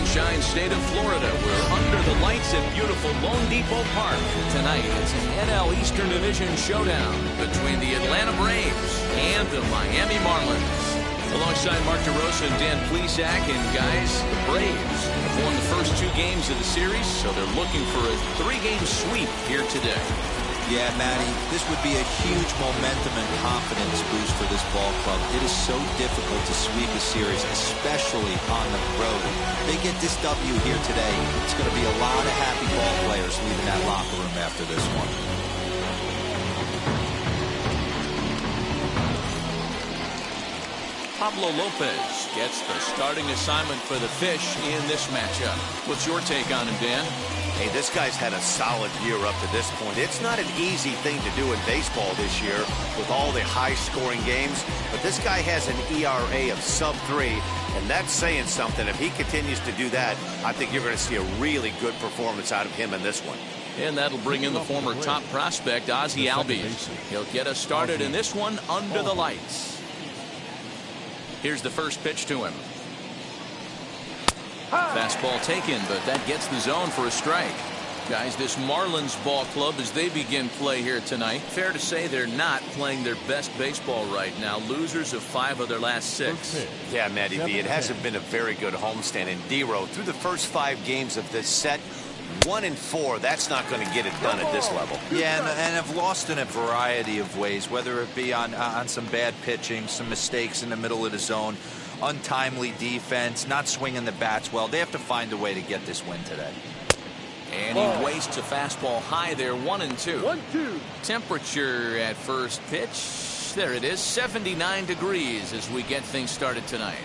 Sunshine State of Florida. We're under the lights at beautiful Lone Depot Park. Tonight, it's an NL Eastern Division showdown between the Atlanta Braves and the Miami Marlins. Alongside Mark DeRosa and Dan Plesac, and guys, the Braves have won the first 2 games of the series, so they're looking for a 3-game sweep here today. Yeah, Matty, this would be a huge momentum and confidence boost for this ball club. It is so difficult to sweep a series, especially on the road. They get this W here today, it's going to be a lot of happy ball players leaving that locker room after this one. Pablo Lopez gets the starting assignment for the Fish in this matchup. What's your take on him, Dan? Hey, this guy's had a solid year up to this point. It's not an easy thing to do in baseball this year with all the high-scoring games, but this guy has an ERA of sub-3, and that's saying something. If he continues to do that, I think you're going to see a really good performance out of him in this one. And that'll bring in the former top prospect, Ozzie Albies. He'll get us started in this one under the lights. Here's the first pitch to him. Fastball taken, but that gets the zone for a strike. Guys, this Marlins ball club, as they begin play here tonight, fair to say they're not playing their best baseball right now. Losers of 5 of their last 6. Yeah, Matty B, it hasn't been a very good homestand. And D-Row, through the first 5 games of this set, 1-4, that's not going to get it done at this level. Yeah, and have lost in a variety of ways, whether it be on some bad pitching, some mistakes in the middle of the zone, untimely defense, not swinging the bats well. They have to find a way to get this win today. And he wastes a fastball high there, 1-2. 1-2. Temperature at first pitch, there it is, 79 degrees as we get things started tonight.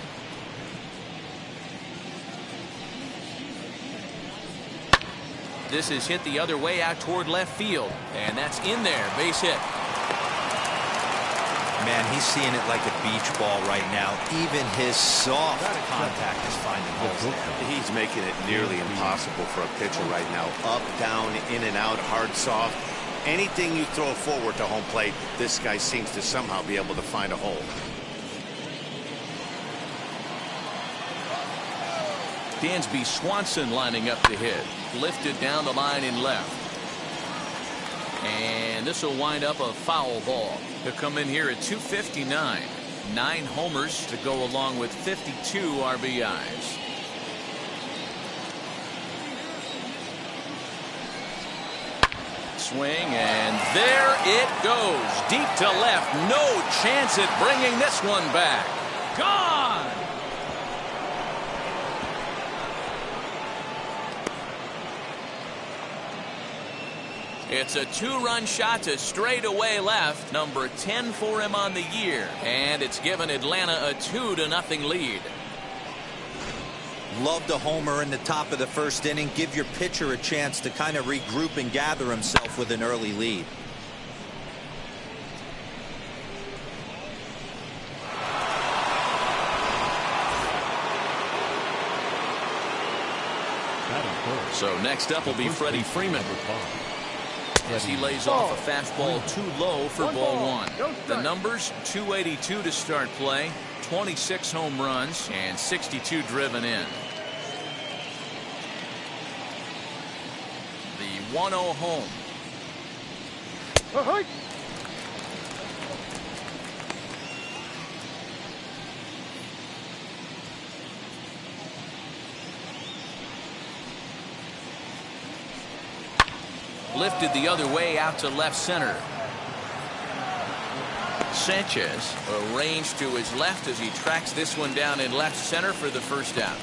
This is hit the other way out toward left field, and that's in there, base hit. Man, he's seeing it like a beach ball right now. Even his soft contact is finding holes there. He's making it nearly impossible for a pitcher right now. Up, down, in and out, hard, soft. Anything you throw forward to home plate, this guy seems to somehow be able to find a hole. Dansby Swanson lining up to hit. Lifted down the line in left. And this will wind up a foul ball. He'll come in here at 259. 9 homers to go along with 52 RBIs. Swing, and there it goes. Deep to left. No chance at bringing this one back. Gone! It's a 2-run shot to straightaway left. Number 10 for him on the year. And it's given Atlanta a 2-0 lead. Love the homer in the top of the first inning. Give your pitcher a chance to kind of regroup and gather himself with an early lead. So next up will be Freddie Freeman, as he lays off a fastball too low for ball 1. The numbers: 282 to start play, 26 home runs, and 62 driven in. The 1-0 home. Lifted the other way out to left center. Sanchez arranged to his left as he tracks this one down in left center for the first out.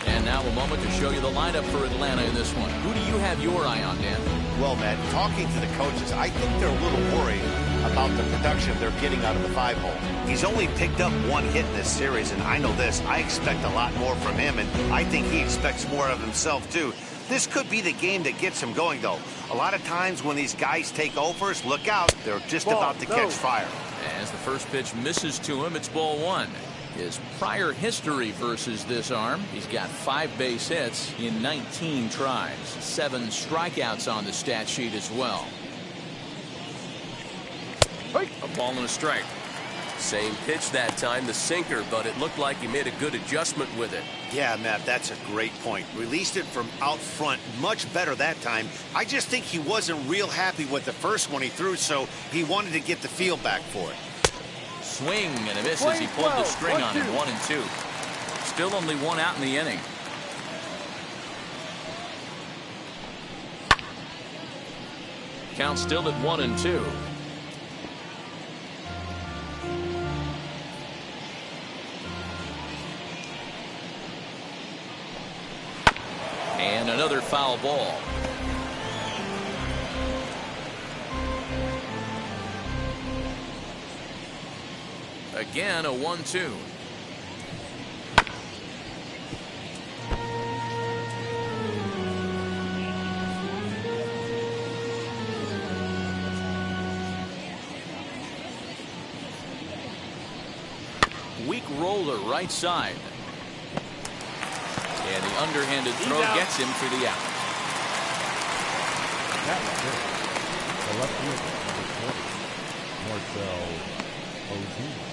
And now a moment to show you the lineup for Atlanta in this one. Who do you have your eye on, Dan? Well, Matt, talking to the coaches, I think they're a little worried about the production they're getting out of the 5-hole. He's only picked up 1 hit in this series, and I know this. I expect a lot more from him, and I think he expects more of himself, too. This could be the game that gets him going, though. A lot of times when these guys take overs, look out. They're just about to catch fire. As the first pitch misses to him, it's ball 1. His prior history versus this arm: he's got 5 base hits in 19 tries. 7 strikeouts on the stat sheet as well. A ball and a strike. Same pitch that time, the sinker, but it looked like he made a good adjustment with it. Yeah, Matt, that's a great point. Released it from out front much better that time. I just think he wasn't real happy with the first one he threw, so he wanted to get the feel back for it. Swing and a miss as he pulled the string on him. 1-2. Still only one out in the inning. Count still at 1-2. And another foul ball. Again, a 1-2. Weak roller right side. And the underhanded throw gets him for the out. That was good. The left field, Ozuna.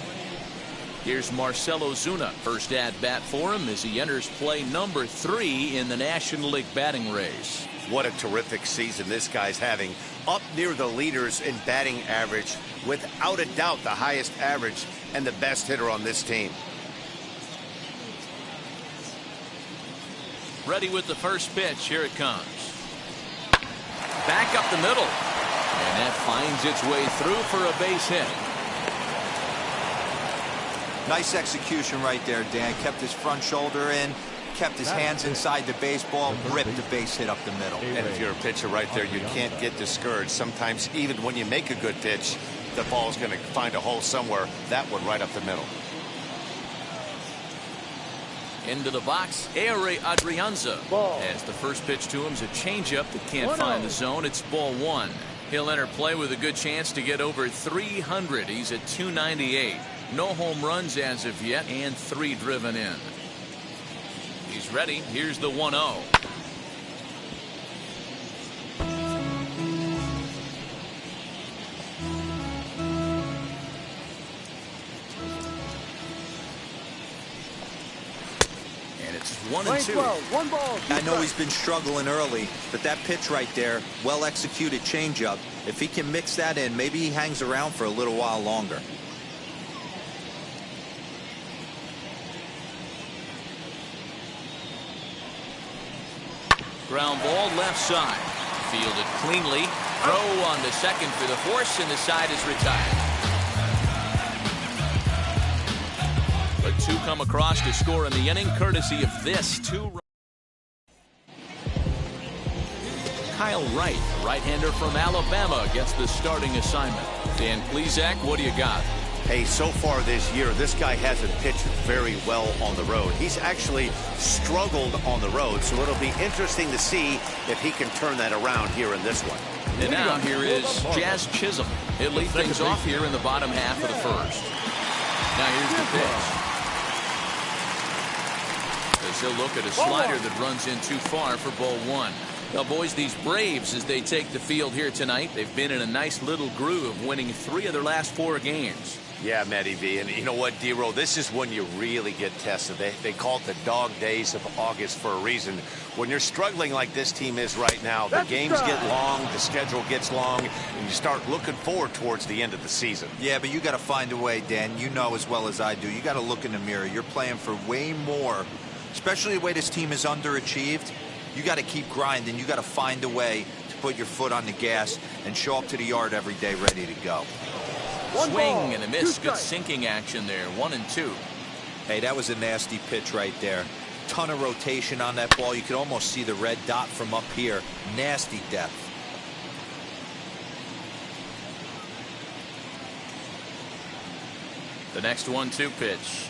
Here's Marcell Ozuna. First at bat for him as he enters play number 3 in the National League batting race. What a terrific season this guy's having. Up near the leaders in batting average. Without a doubt, the highest average and the best hitter on this team. Ready with the first pitch. Here it comes. Back up the middle. And that finds its way through for a base hit. Nice execution right there, Dan. Kept his front shoulder in, kept his hands inside the baseball, ripped the base hit up the middle. And if you're a pitcher right there, you can't get discouraged. Sometimes even when you make a good pitch, the ball's going to find a hole somewhere. That one right up the middle. Into the box, Ehire Adrianza. As the first pitch to him is a changeup that can't find the zone. It's ball 1. He'll enter play with a good chance to get over 300. He's at 298. No home runs as of yet, and 3 driven in. He's ready. Here's the 1-0. And it's 1-2. 1 ball. I know he's been struggling early, but that pitch right there, well executed changeup. If he can mix that in, maybe he hangs around for a little while longer. Ground ball left side. Fielded cleanly. Throw on the second for the force, and the side is retired. But 2 come across to score in the inning, courtesy of this 2-run. Kyle Wright, right-hander from Alabama, gets the starting assignment. Dan Plesac, what do you got? Hey, so far this year, this guy hasn't pitched very well on the road. He's actually struggled on the road, so it'll be interesting to see if he can turn that around here in this one. And now here is Jazz Chisholm. He'll lead things off here in the bottom half of the first. Now here's the pitch. As he'll look at a slider that runs in too far for ball 1. Now, boys, these Braves, as they take the field here tonight, they've been in a nice little groove, winning 3 of their last 4 games. Yeah, Matty V, and you know what, D-Roll, this is when you really get tested. They call it the dog days of August for a reason. When you're struggling like this team is right now, the games get long, the schedule gets long, and you start looking forward towards the end of the season. Yeah, but you got to find a way, Dan. You know as well as I do. You got to look in the mirror. You're playing for way more, especially the way this team is underachieved. You got to keep grinding. You got to find a way to put your foot on the gas and show up to the yard every day ready to go. Swing and a miss. Good sinking action there. 1-2. Hey, that was a nasty pitch right there. Ton of rotation on that ball. You could almost see the red dot from up here. Nasty depth. The next 1-2 pitch.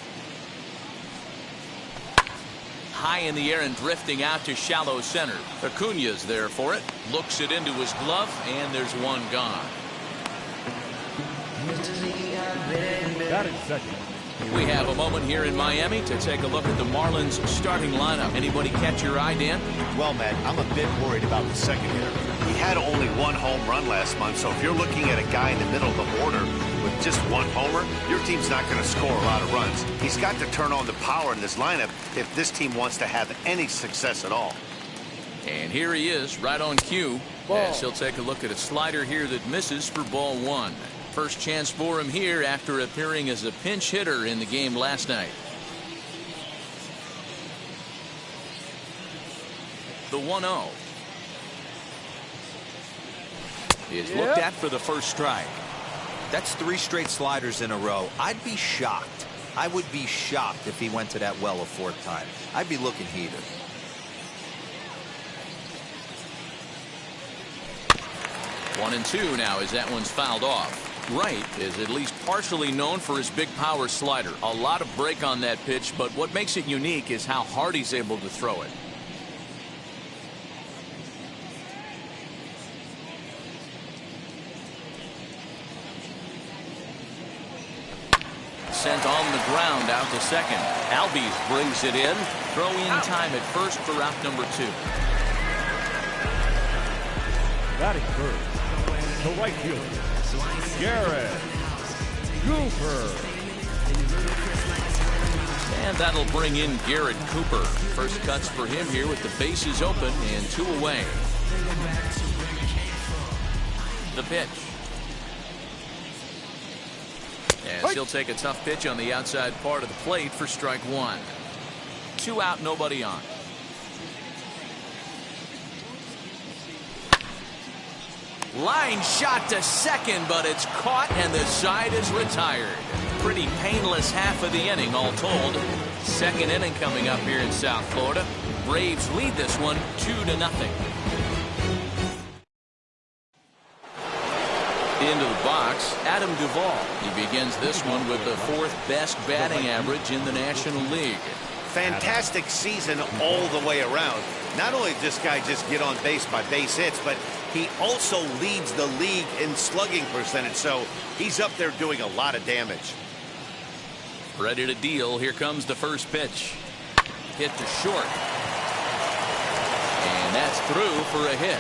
High in the air and drifting out to shallow center. Acuña's there for it. Looks it into his glove, and there's one gone. Batting second, We have a moment here in Miami to take a look at the Marlins starting lineup. Anybody catch your eye, Dan? Well, Matt, I'm a bit worried about the second hitter. He had only one home run last month, so if you're looking at a guy in the middle of the order with just one homer, your team's not going to score a lot of runs. He's got to turn on the power in this lineup if this team wants to have any success at all. And here he is, right on cue. As he'll take a look at a slider here that misses for ball one. First chance for him here after appearing as a pinch hitter in the game last night. The 1-0 is looked at for the first strike. That's 3 straight sliders in a row. I'd be shocked. I would be shocked if he went to that well a 4th time. I'd be looking heated. One and two now as that one's fouled off. Wright is at least partially known for his big power slider. A lot of break on that pitch, but what makes it unique is how hard he's able to throw it. Sent on the ground out to second. Albies brings it in. Throw in time at first for out number 2. Batting first, the right fielder, Garrett Cooper. And that'll bring in Garrett Cooper. First cuts for him here with the bases open and 2 away. The pitch. As he'll take a tough pitch on the outside part of the plate for strike 1. 2 out, nobody on. Line shot to second, but it's caught and the side is retired. Pretty painless half of the inning all told. Second inning coming up here in South Florida. Braves lead this one 2-0. Into the box, Adam Duvall. He begins this one with the 4th best batting average in the National League. Fantastic season all the way around. Not only did this guy just get on base by base hits, but he also leads the league in slugging percentage, so he's up there doing a lot of damage. Ready to deal. Here comes the first pitch. Hit to short. And that's through for a hit.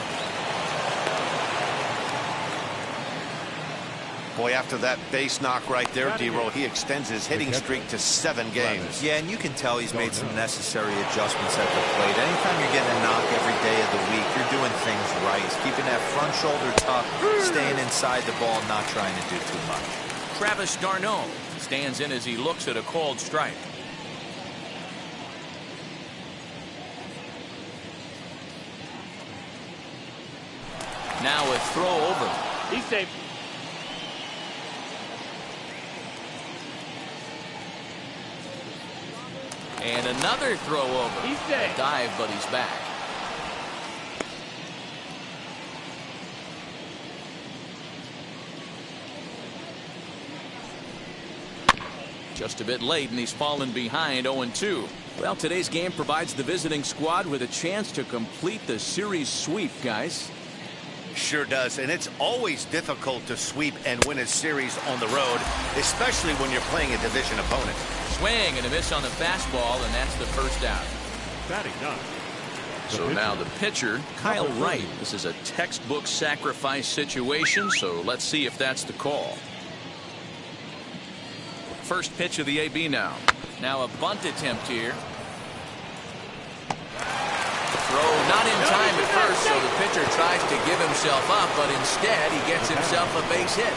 Boy, after that base knock right there, D-Roll, he extends his hitting streak to 7 games. Yeah, and you can tell he's made some necessary adjustments at the plate. Anytime you're getting a knock every day of the week, you're doing things right. Keeping that front shoulder tucked, staying inside the ball, not trying to do too much. Travis Darnold stands in as he looks at a called strike. Now a throw over. He's safe. And another throw over. He's safe. A dive, but he's back. Just a bit late, and he's fallen behind 0-2. Well, today's game provides the visiting squad with a chance to complete the series sweep, guys. Sure does, and it's always difficult to sweep and win a series on the road, especially when you're playing a division opponent. Swing and a miss on the fastball, and that's the first out. Batting 9. So now the pitcher, Kyle Wright. This is a textbook sacrifice situation, so let's see if that's the call. First pitch of the AB now. Now a bunt attempt here. Throw not in time at first, so the pitcher tries to give himself up, but instead he gets himself a base hit.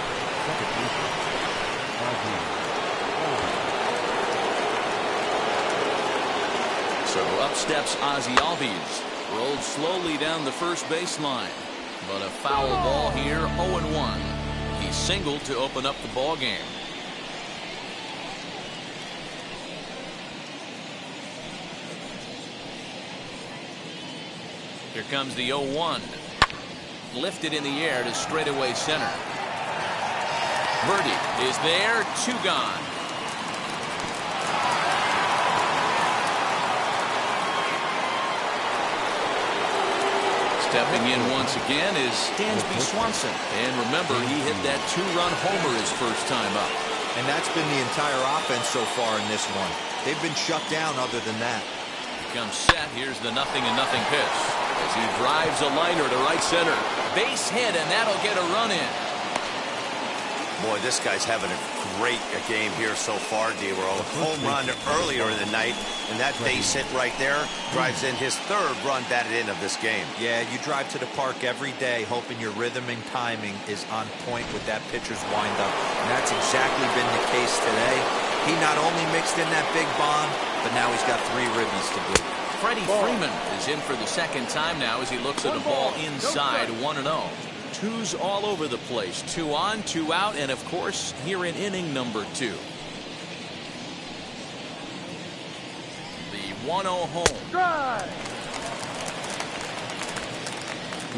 So up steps Ozzie Albies. Rolled slowly down the first baseline. But a foul ball here, 0-1. He singled to open up the ball game. Here comes the 0-1. Lifted in the air to straightaway center. Birdie is there, 2 gone. Stepping in once again is Dansby Swanson. And remember, he hit that 2-run homer his first time up. And that's been the entire offense so far in this one. They've been shut down other than that. Comes set. Here's the 0-0 pitch as he drives a liner to right center. Base hit, and that'll get a run in. Boy, this guy's having a great game here so far, D-Row. Home run earlier in the night, and that base hit right there drives in his third run batted in of this game. Yeah, you drive to the park every day hoping your rhythm and timing is on point with that pitcher's windup, and that's exactly been the case today. He not only mixed in that big bomb, but now he's got 3 ribbies to boot. Freddie Freeman is in for the second time now as he looks at a ball inside 1-0. Twos all over the place. 2 on, 2 out, and of course, here in inning number 2. The 1-0 home.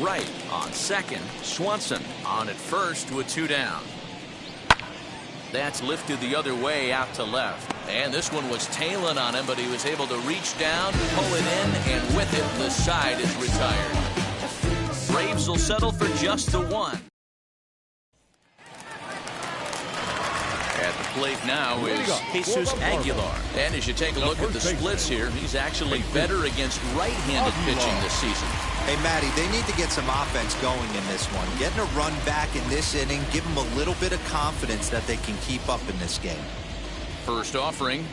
Wright on second. Swanson on at first with 2 down. That's lifted the other way out to left. And this one was tailing on him, but he was able to reach down, pull it in, and with it, the side is retired. Braves will settle for just the 1. At the plate now is Jesus Aguilar. And as you take a look at the splits here, he's actually better against right-handed pitching this season. Hey, Matty, they need to get some offense going in this one. Getting a run back in this inning, give them a little bit of confidence that they can keep up in this game. First offering.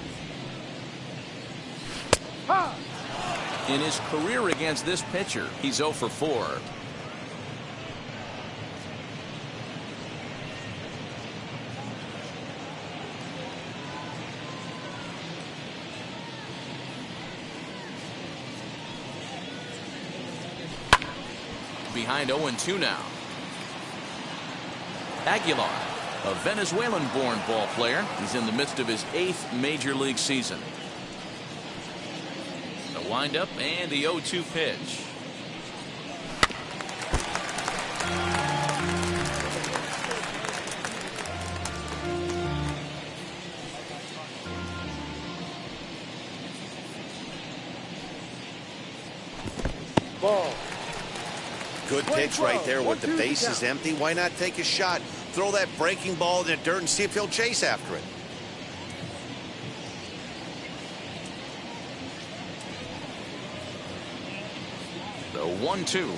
In his career against this pitcher, he's 0 for 4. Behind 0-2 now. Aguilar, a Venezuelan-born ball player. He's in the midst of his 8th major league season. The windup and the 0-2 pitch. Ball. Good pitch right there with the bases empty. Why not take a shot? Throw that breaking ball in the dirt and see if he'll chase after it. The 1-2.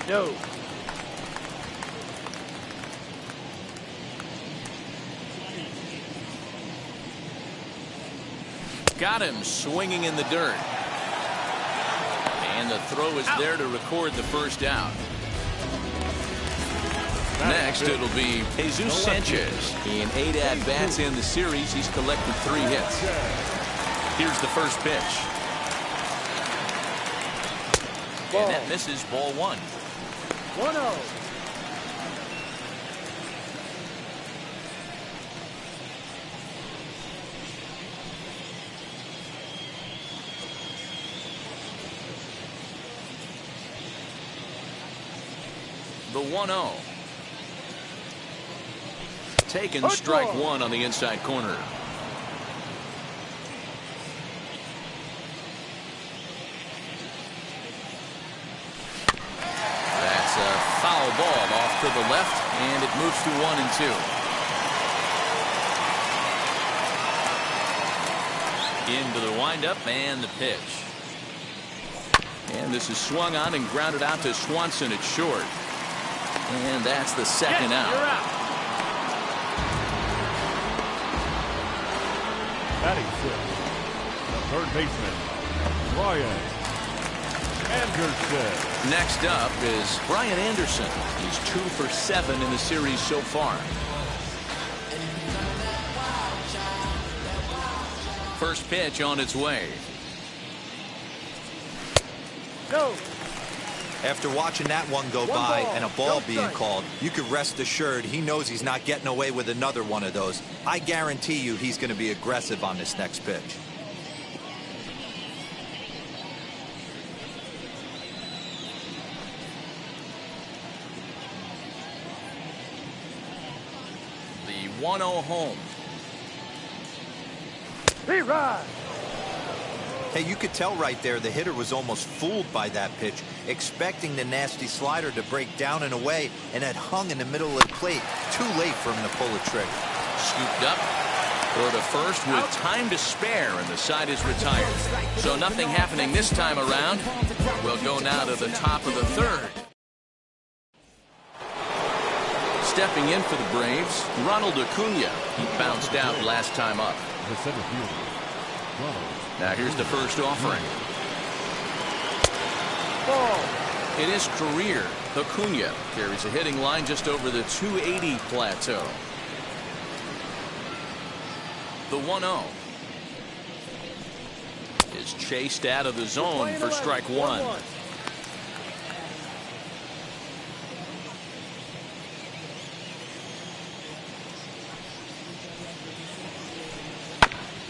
No. Got him swinging in the dirt. And the throw is there to record the first out. Next, it'll be Jesus Sanchez. In 8 at-bats in the series, he's collected 3 hits. Here's the first pitch. And that misses ball 1. 1-0. The 1-0. Taken strike 1 on the inside corner. That's a foul ball off to the left, and it moves to 1-2. Into the windup and the pitch. And this is swung on and grounded out to Swanson at short. And that's the second out. You're out. Batting 6th, the third baseman, Brian Anderson. Next up is Brian Anderson. He's 2 for 7 in the series so far. First pitch on its way. Go. After watching that one go by and a ball being called, you could rest assured he knows he's not getting away with another one of those. I guarantee you he's going to be aggressive on this next pitch. The 1-0 home. Rerun. Hey, you could tell right there the hitter was almost fooled by that pitch, expecting the nasty slider to break down and away, and had hung in the middle of the plate. Too late for him to pull the trigger. Scooped up. Throw to first with time to spare, and the side is retired. So nothing happening this time around. We'll go now to the top of the third. Stepping in for the Braves, Ronald Acuna. He bounced out last time up. The center fielder, Ronald. Now here's the first offering. In his career, Acuna carries a hitting line just over the 280 plateau. The 1-0 is chased out of the zone for strike one.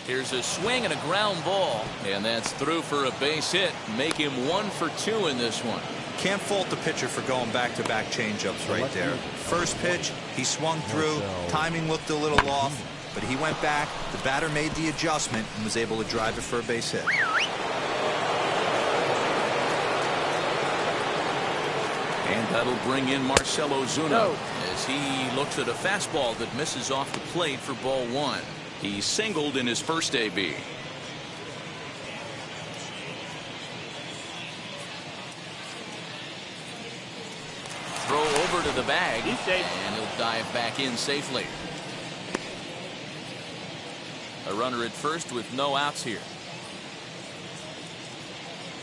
Here's a swing and a ground ball, and that's through for a base hit. Make him 1 for 2 in this one. Can't fault the pitcher for going back-to-back changeups right there. First pitch, he swung through. Timing looked a little off, but he went back. The batter made the adjustment and was able to drive it for a base hit. And that'll bring in Marcell Ozuna as he looks at a fastball that misses off the plate for ball one. He singled in his first AB. Throw over to the bag, and he'll dive back in safely. A runner at first with no outs here.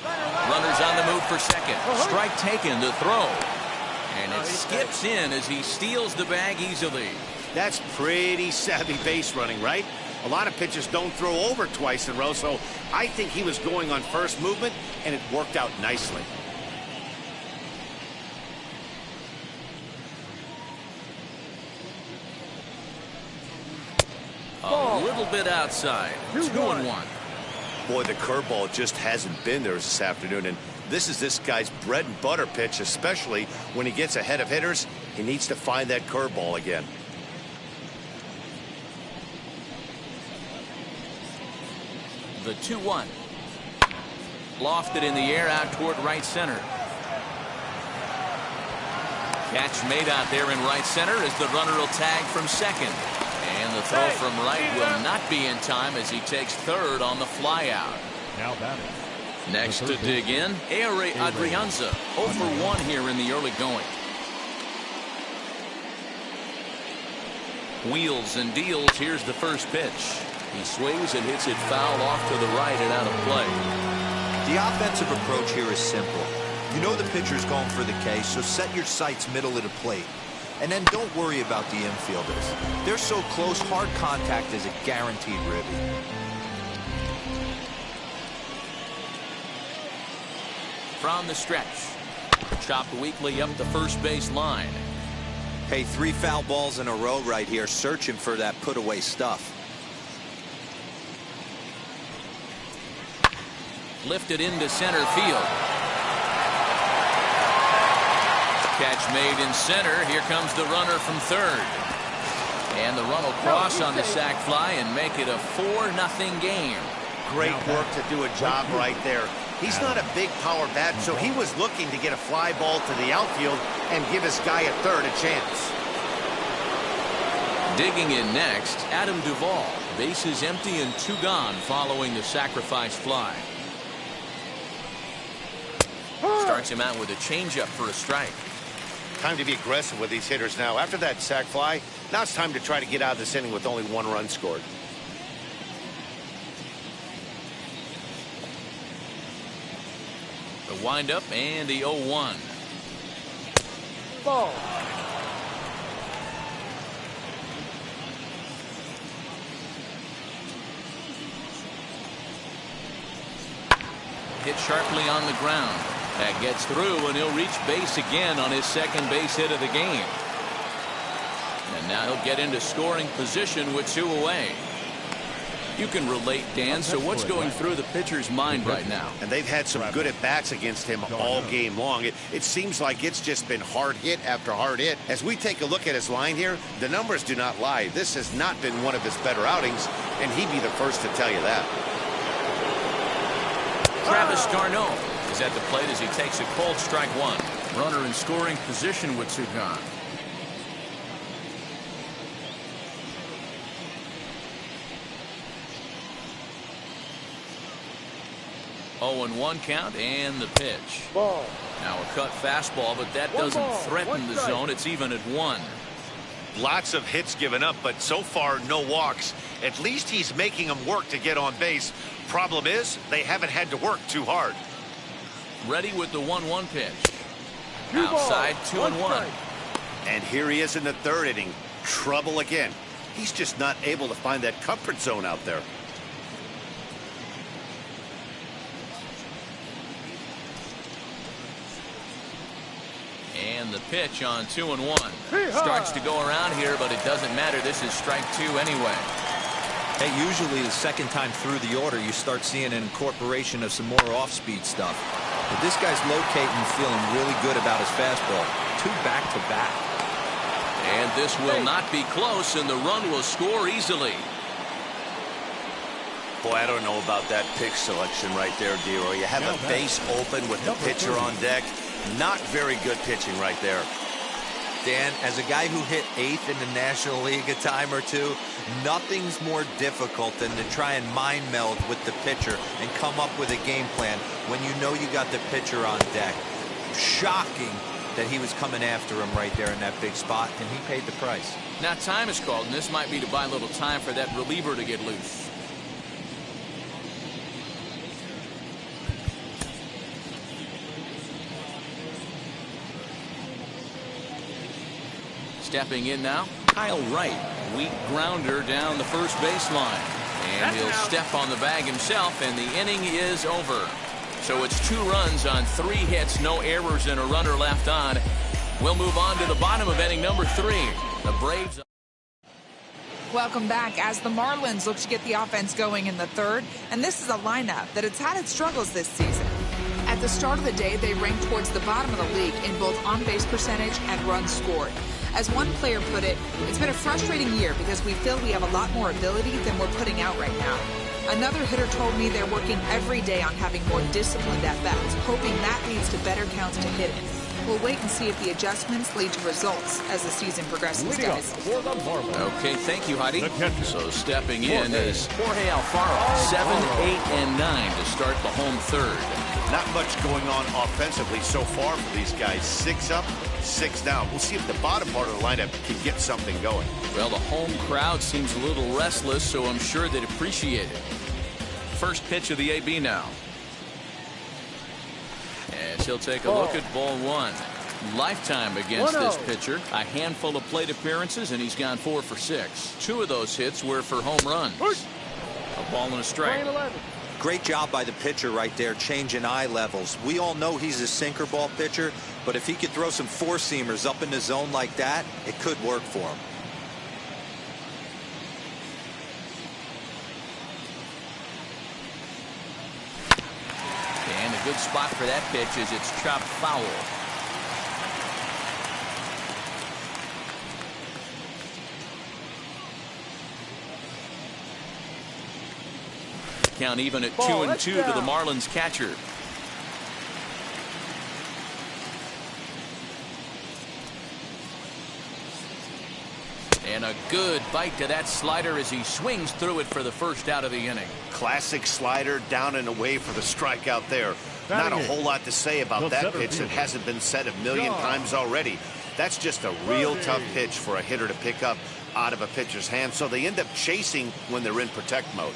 Runner's on the move for second. Strike taken to throw. And it skips in as he steals the bag easily. That's pretty savvy base running, right? A lot of pitchers don't throw over twice in a row, so I think he was going on first movement, and it worked out nicely. A little bit outside. 2-1. Boy, the curveball just hasn't been there this afternoon, and this is this guy's bread and butter pitch, especially when he gets ahead of hitters. He needs to find that curveball again. The 2-1. Lofted in the air out toward right center. Catch made out there in right center as the runner will tag from second. And the throw from Wright will not be in time as he takes third on the flyout. Now batting. Next to dig in, Ehire Adrianza. 0 for 1 here in the early going. Wheels and deals. Here's the first pitch. He swings and hits it foul off to the right and out of play. The offensive approach here is simple. You know the pitcher's going for the K, so set your sights middle of the plate. And then don't worry about the infielders. They're so close, hard contact is a guaranteed ribby. From the stretch. Chopped weakly up the first base line. Hey, 3 foul balls in a row right here, searching for that put-away stuff. Lifted into center field. Catch made in center. Here comes the runner from third. And the run will cross on the sac fly and make it a 4-0 game. Great work to do a job right there. He's not a big power bat, so he was looking to get a fly ball to the outfield and give his guy at third a chance. Digging in next, Adam Duvall. Bases empty and 2 gone following the sacrifice fly. Starts him out with a changeup for a strike. Time to be aggressive with these hitters now. After that sac fly, now it's time to try to get out of this inning with only 1 run scored. The windup and the 0-1. Ball. Hit sharply on the ground. That gets through, and he'll reach base again on his second base hit of the game. And now he'll get into scoring position with 2 away. You can relate, Dan, so what's going through the pitcher's mind right now? And they've had some good at-bats against him all game long. It seems like it's just been hard hit after hard hit. As we take a look at his line here, the numbers do not lie. This has not been one of his better outings, and he'd be the first to tell you that. Travis Darnold is at the plate as he takes a cold strike one. Runner in scoring position with two gone. 0-1 count and the pitch. Ball. Now a cut fastball, but that doesn't threaten the zone. It's even at 1. Lots of hits given up, but so far no walks. At least he's making them work to get on base. Problem is, they haven't had to work too hard. Ready with the 1-1 pitch. Outside, 2-1. And here he is in the third inning. Trouble again. He's just not able to find that comfort zone out there. And the pitch on 2-1. Starts to go around here, but it doesn't matter. This is strike 2 anyway. Hey, usually the second time through the order, you start seeing an incorporation of some more off-speed stuff. But this guy's locating, feeling really good about his fastball. 2 back-to-back. And this will not be close, and the run will score easily. Boy, I don't know about that pitch selection right there, Dero. You have a base open with the pitcher on deck. Not very good pitching right there. Dan, as a guy who hit 8th in the National League a time or two, nothing's more difficult than to try and mind meld with the pitcher and come up with a game plan when you know you got the pitcher on deck. Shocking that he was coming after him right there in that big spot, and he paid the price. Now time is called, and this might be to buy a little time for that reliever to get loose. Stepping in now, Wright. Weak grounder down the first baseline. And he'll step on the bag himself, and the inning is over. So it's 2 runs on 3 hits, no errors, and a runner left on. We'll move on to the bottom of inning number 3. The Braves. Welcome back as the Marlins look to get the offense going in the 3rd. And this is a lineup that has had its struggles this season. At the start of the day, they ranked towards the bottom of the league in both on-base percentage and runs scored. As one player put it, it's been a frustrating year because we feel we have a lot more ability than we're putting out right now. Another hitter told me they're working every day on having more disciplined at-bats, hoping that leads to better counts to hit it. We'll wait and see if the adjustments lead to results as the season progresses, guys. Okay, thank you, Heidi. So stepping in is Jorge Alfaro, 7, 8, and 9 to start the home 3rd. Not much going on offensively so far for these guys. 6 up, 6 down. We'll see if the bottom part of the lineup can get something going. Well, the home crowd seems a little restless, so I'm sure they'd appreciate it. First pitch of the AB now. As he'll take a look at ball 1. Lifetime against this pitcher. A handful of plate appearances, and he's gone 4 for 6. 2 of those hits were for home runs. A ball and a strike. Great job by the pitcher right there, changing eye levels. We all know he's a sinker ball pitcher, but if he could throw some 4-seamers up in the zone like that, it could work for him. And a good spot for that pitch as it's chopped foul. Count even at 2-2 to the Marlins catcher. And a good bite to that slider as he swings through it for the first out of the inning. Classic slider, down and away for the strikeout there. Not a whole lot to say about that pitch that hasn't been said a million times already. That's just a real tough pitch for a hitter to pick up out of a pitcher's hand, so they end up chasing when they're in protect mode.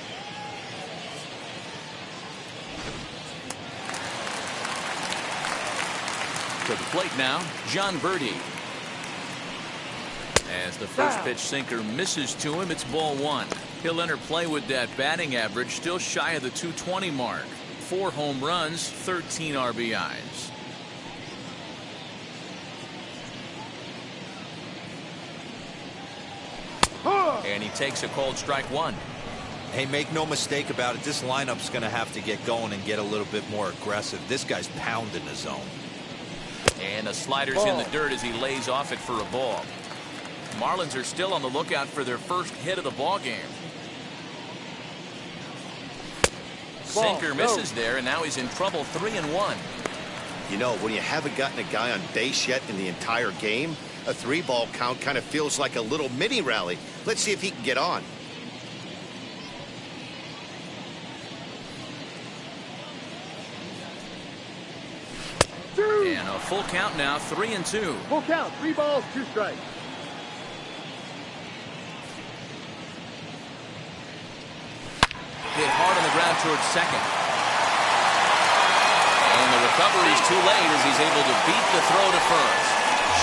To the plate now, John Birdie. As the first pitch sinker misses to him, it's ball 1. He'll enter play with that batting average still shy of the 220 mark. 4 home runs, 13 RBIs. And he takes a cold strike 1. Hey, make no mistake about it, this lineup's going to have to get going and get a little bit more aggressive. This guy's pounding the zone. And a slider's in the dirt as he lays off it for a ball. Marlins are still on the lookout for their first hit of the ball game. sinker misses there, and now he's in trouble. 3-1. You know, when you haven't gotten a guy on base yet in the entire game, a 3-ball count kind of feels like a little mini rally. Let's see if he can get on. And a full count now, 3-2. Full count, 3 balls, 2 strikes. Hit hard on the ground towards second. And the recovery's too late as he's able to beat the throw to first.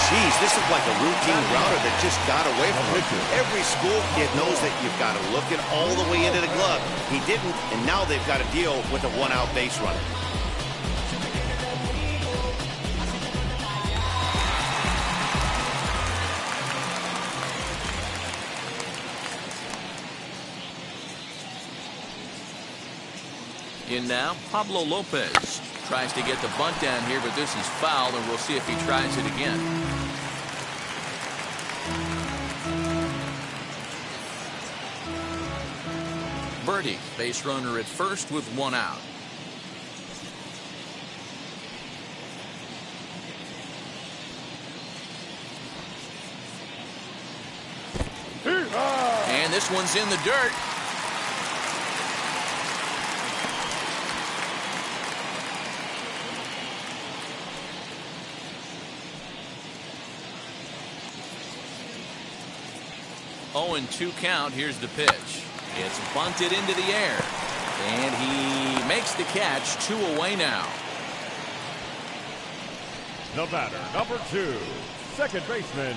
Jeez, this is like a routine router that just got away from him. Every school kid knows that you've got to look it all the way into the glove. He didn't, and now they've got to deal with a 1-out base runner. In now, Pablo Lopez tries to get the bunt down here, but this is foul, and we'll see if he tries it again. Birdie, base runner at first with 1 out. And this one's in the dirt. Oh, and 2 count. Here's the pitch. It's bunted into the air. And he makes the catch. 2 away now. The batter, number 2, second baseman,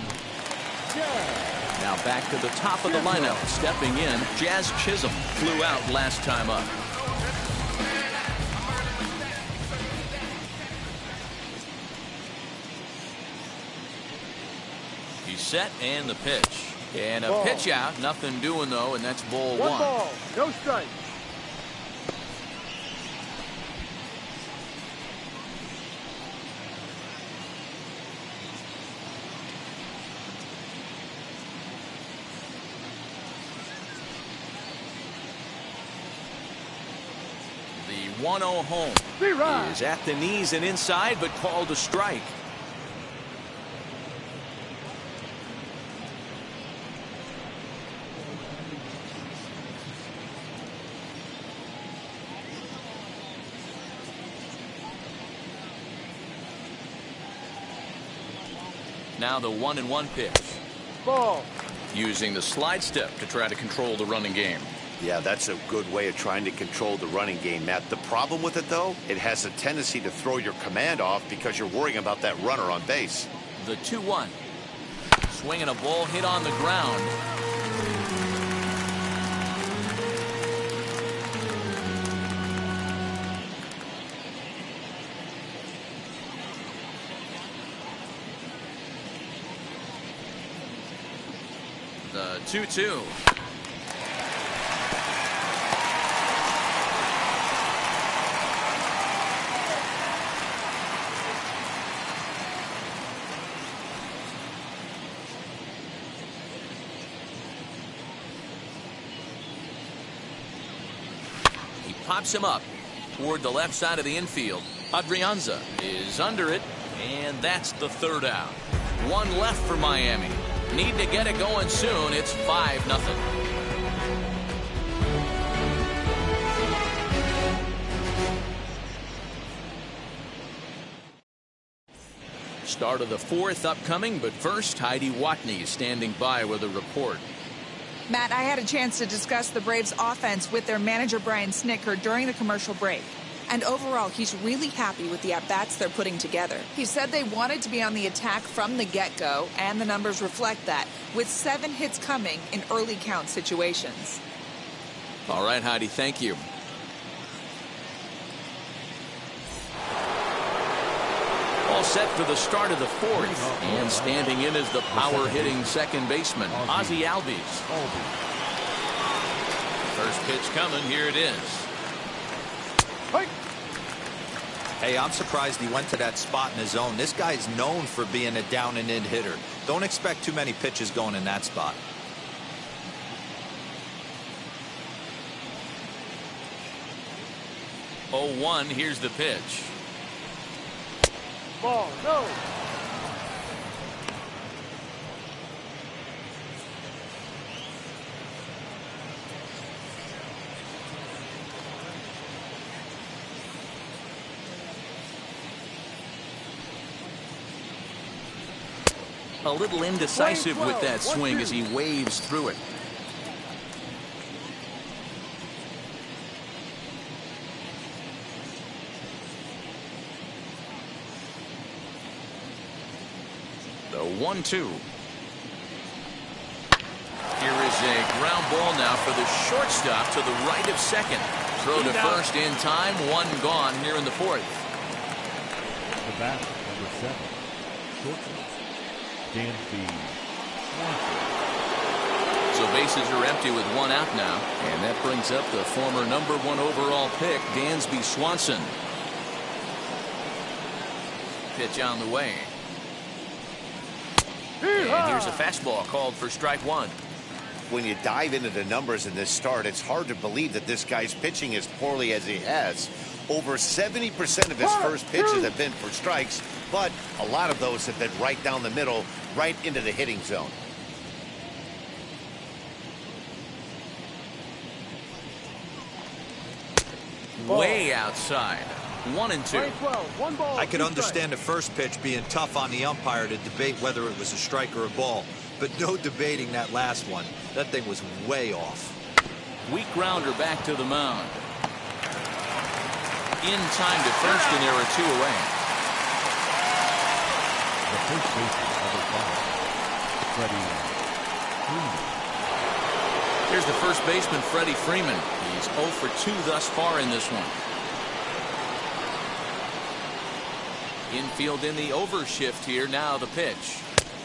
Jazz. Now back to the top of the lineup. Stepping in, Jazz Chisholm flew out last time up. He's set, and the pitch. And a pitch out, nothing doing though, and that's ball 1. 1 ball, no strike. The 1-0 home is at the knees and inside, but called a strike. Now the 1-1 pitch. Ball. Using the slide step to try to control the running game. Yeah, that's a good way of trying to control the running game, Matt. The problem with it, though, it has a tendency to throw your command off because you're worrying about that runner on base. The 2-1. Swinging a ball hit on the ground. The 2-2. He pops him up toward the left side of the infield. Adrianza is under it, and that's the 3rd out. 1 left for Miami. Need to get it going soon. It's 5-0. Start of the 4th upcoming, but first, Heidi Watney is standing by with a report. Matt, I had a chance to discuss the Braves' offense with their manager, Brian Snitker, during the commercial break. And overall, he's really happy with the at-bats they're putting together. He said they wanted to be on the attack from the get-go, and the numbers reflect that, with 7 hits coming in early count situations. All right, Heidi, thank you. All set for the start of the 4th. And standing in is the power-hitting second baseman, Ozzie Albies. First pitch coming. Here it is. Hey, I'm surprised he went to that spot in his zone. This guy's known for being a down-and-in hitter. Don't expect too many pitches going in that spot. 0-1. Here's the pitch. Ball, no. A little indecisive with that swing as he waves through it. The 1-2. Here is a ground ball now for the shortstop to the right of second. Throw to first in time. One gone here in the fourth. The bat, number 7. Shortstop. Dansby Swanson. So bases are empty with one out now. And that brings up the former #1 overall pick, Dansby Swanson. Pitch on the way. And here's a fastball called for strike one. When you dive into the numbers in this start, it's hard to believe that this guy's pitching as poorly as he has. Over 70% of his first pitches have been for strikes, but a lot of those have been right down the middle, right into the hitting zone. Way outside. 1-2. I could understand the first pitch being tough on the umpire to debate whether it was a strike or a ball, but no debating that last one. That thing was way off. Weak grounder back to the mound. In time to first, and there are two away. The first baseman, number 5, Freddie Freeman. Here's the first baseman, Freddie Freeman. He's 0 for 2 thus far in this one. Infield in the overshift here. Now the pitch.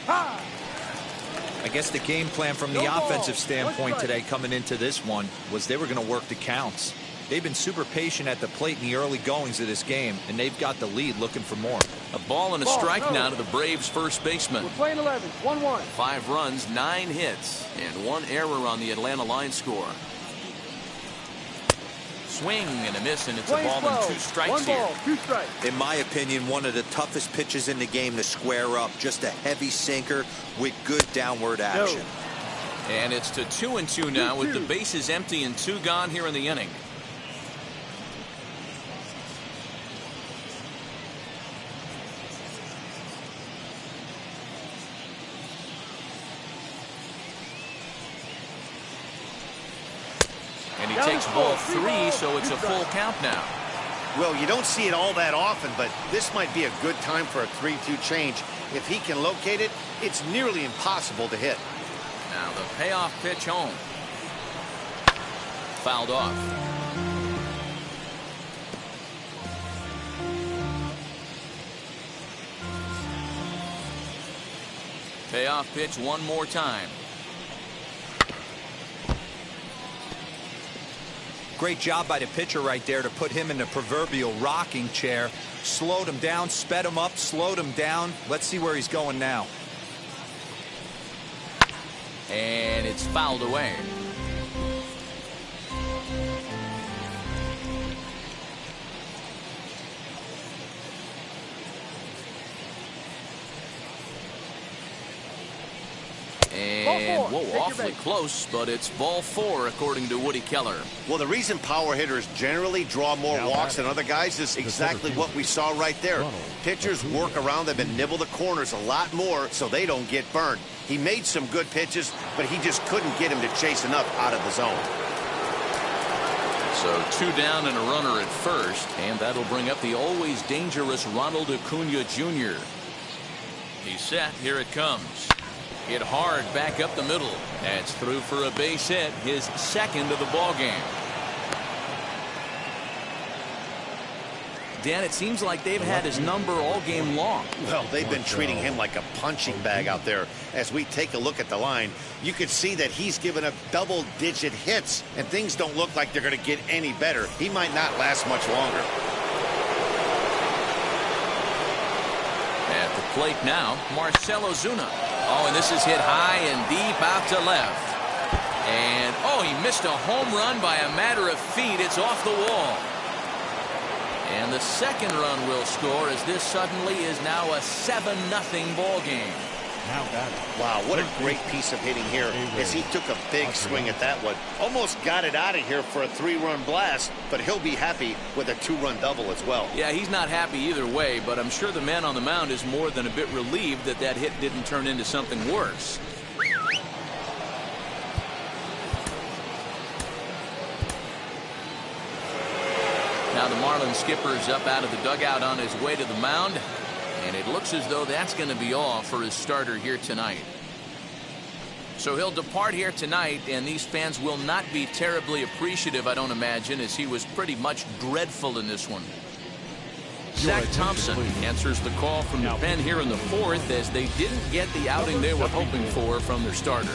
I guess the game plan from the offensive standpoint today coming into this one was they were going to work the counts. They've been super patient at the plate in the early goings of this game, and they've got the lead looking for more. A ball and a strike now to the Braves first baseman. We're playing 11, 1-1. 5 runs, 9 hits, and 1 error on the Atlanta line score. Swing and a miss, and it's a ball and 2 strikes here. 2 strikes. In my opinion, one of the toughest pitches in the game to square up. Just a heavy sinker with good downward action. And it's to 2-2 now with the bases empty and 2 gone here in the inning. And he takes ball 3, so it's a full count now. Well, you don't see it all that often, but this might be a good time for a 3-2 change. If he can locate it, it's nearly impossible to hit. Now the payoff pitch home. Fouled off. Payoff pitch one more time. Great job by the pitcher right there to put him in the proverbial rocking chair. Slowed him down, sped him up, slowed him down. Let's see where he's going now. And it's fouled away. And, whoa, awfully close, but it's ball 4, according to Woody Keller. Well, the reason power hitters generally draw more walks than other guys is exactly what we saw right there. Pitchers work around them and nibble the corners a lot more so they don't get burned. He made some good pitches, but he just couldn't get him to chase enough out of the zone. So 2 down and a runner at first, and that'll bring up the always dangerous Ronald Acuna Jr. He's set. Here it comes. Hit hard back up the middle. That's through for a base hit, his second of the ball game. Dan, it seems like they've had his number all game long. Well, they've been treating him like a punching bag out there. As we take a look at the line, you can see that he's given up double-digit hits, and things don't look like they're going to get any better. He might not last much longer. At the plate now, Marcell Ozuna. Oh, and this is hit high and deep out to left. And, oh, he missed a home run by a matter of feet. It's off the wall. And the second run will score as this suddenly is now a 7-0 ball game. Now that. Wow, what a great piece of hitting here as he took a big swing at that one. Almost got it out of here for a 3-run blast, but he'll be happy with a 2-run double as well. Yeah, he's not happy either way, but I'm sure the man on the mound is more than a bit relieved that that hit didn't turn into something worse. Now the Marlins skipper's up out of the dugout on his way to the mound, and it looks as though that's going to be all for his starter here tonight. So he'll depart here tonight, and these fans will not be terribly appreciative, I don't imagine, as he was pretty much dreadful in this one. Zach Thompson answers the call from the pen here in the fourth as they didn't get the outing they were hoping for from their starter.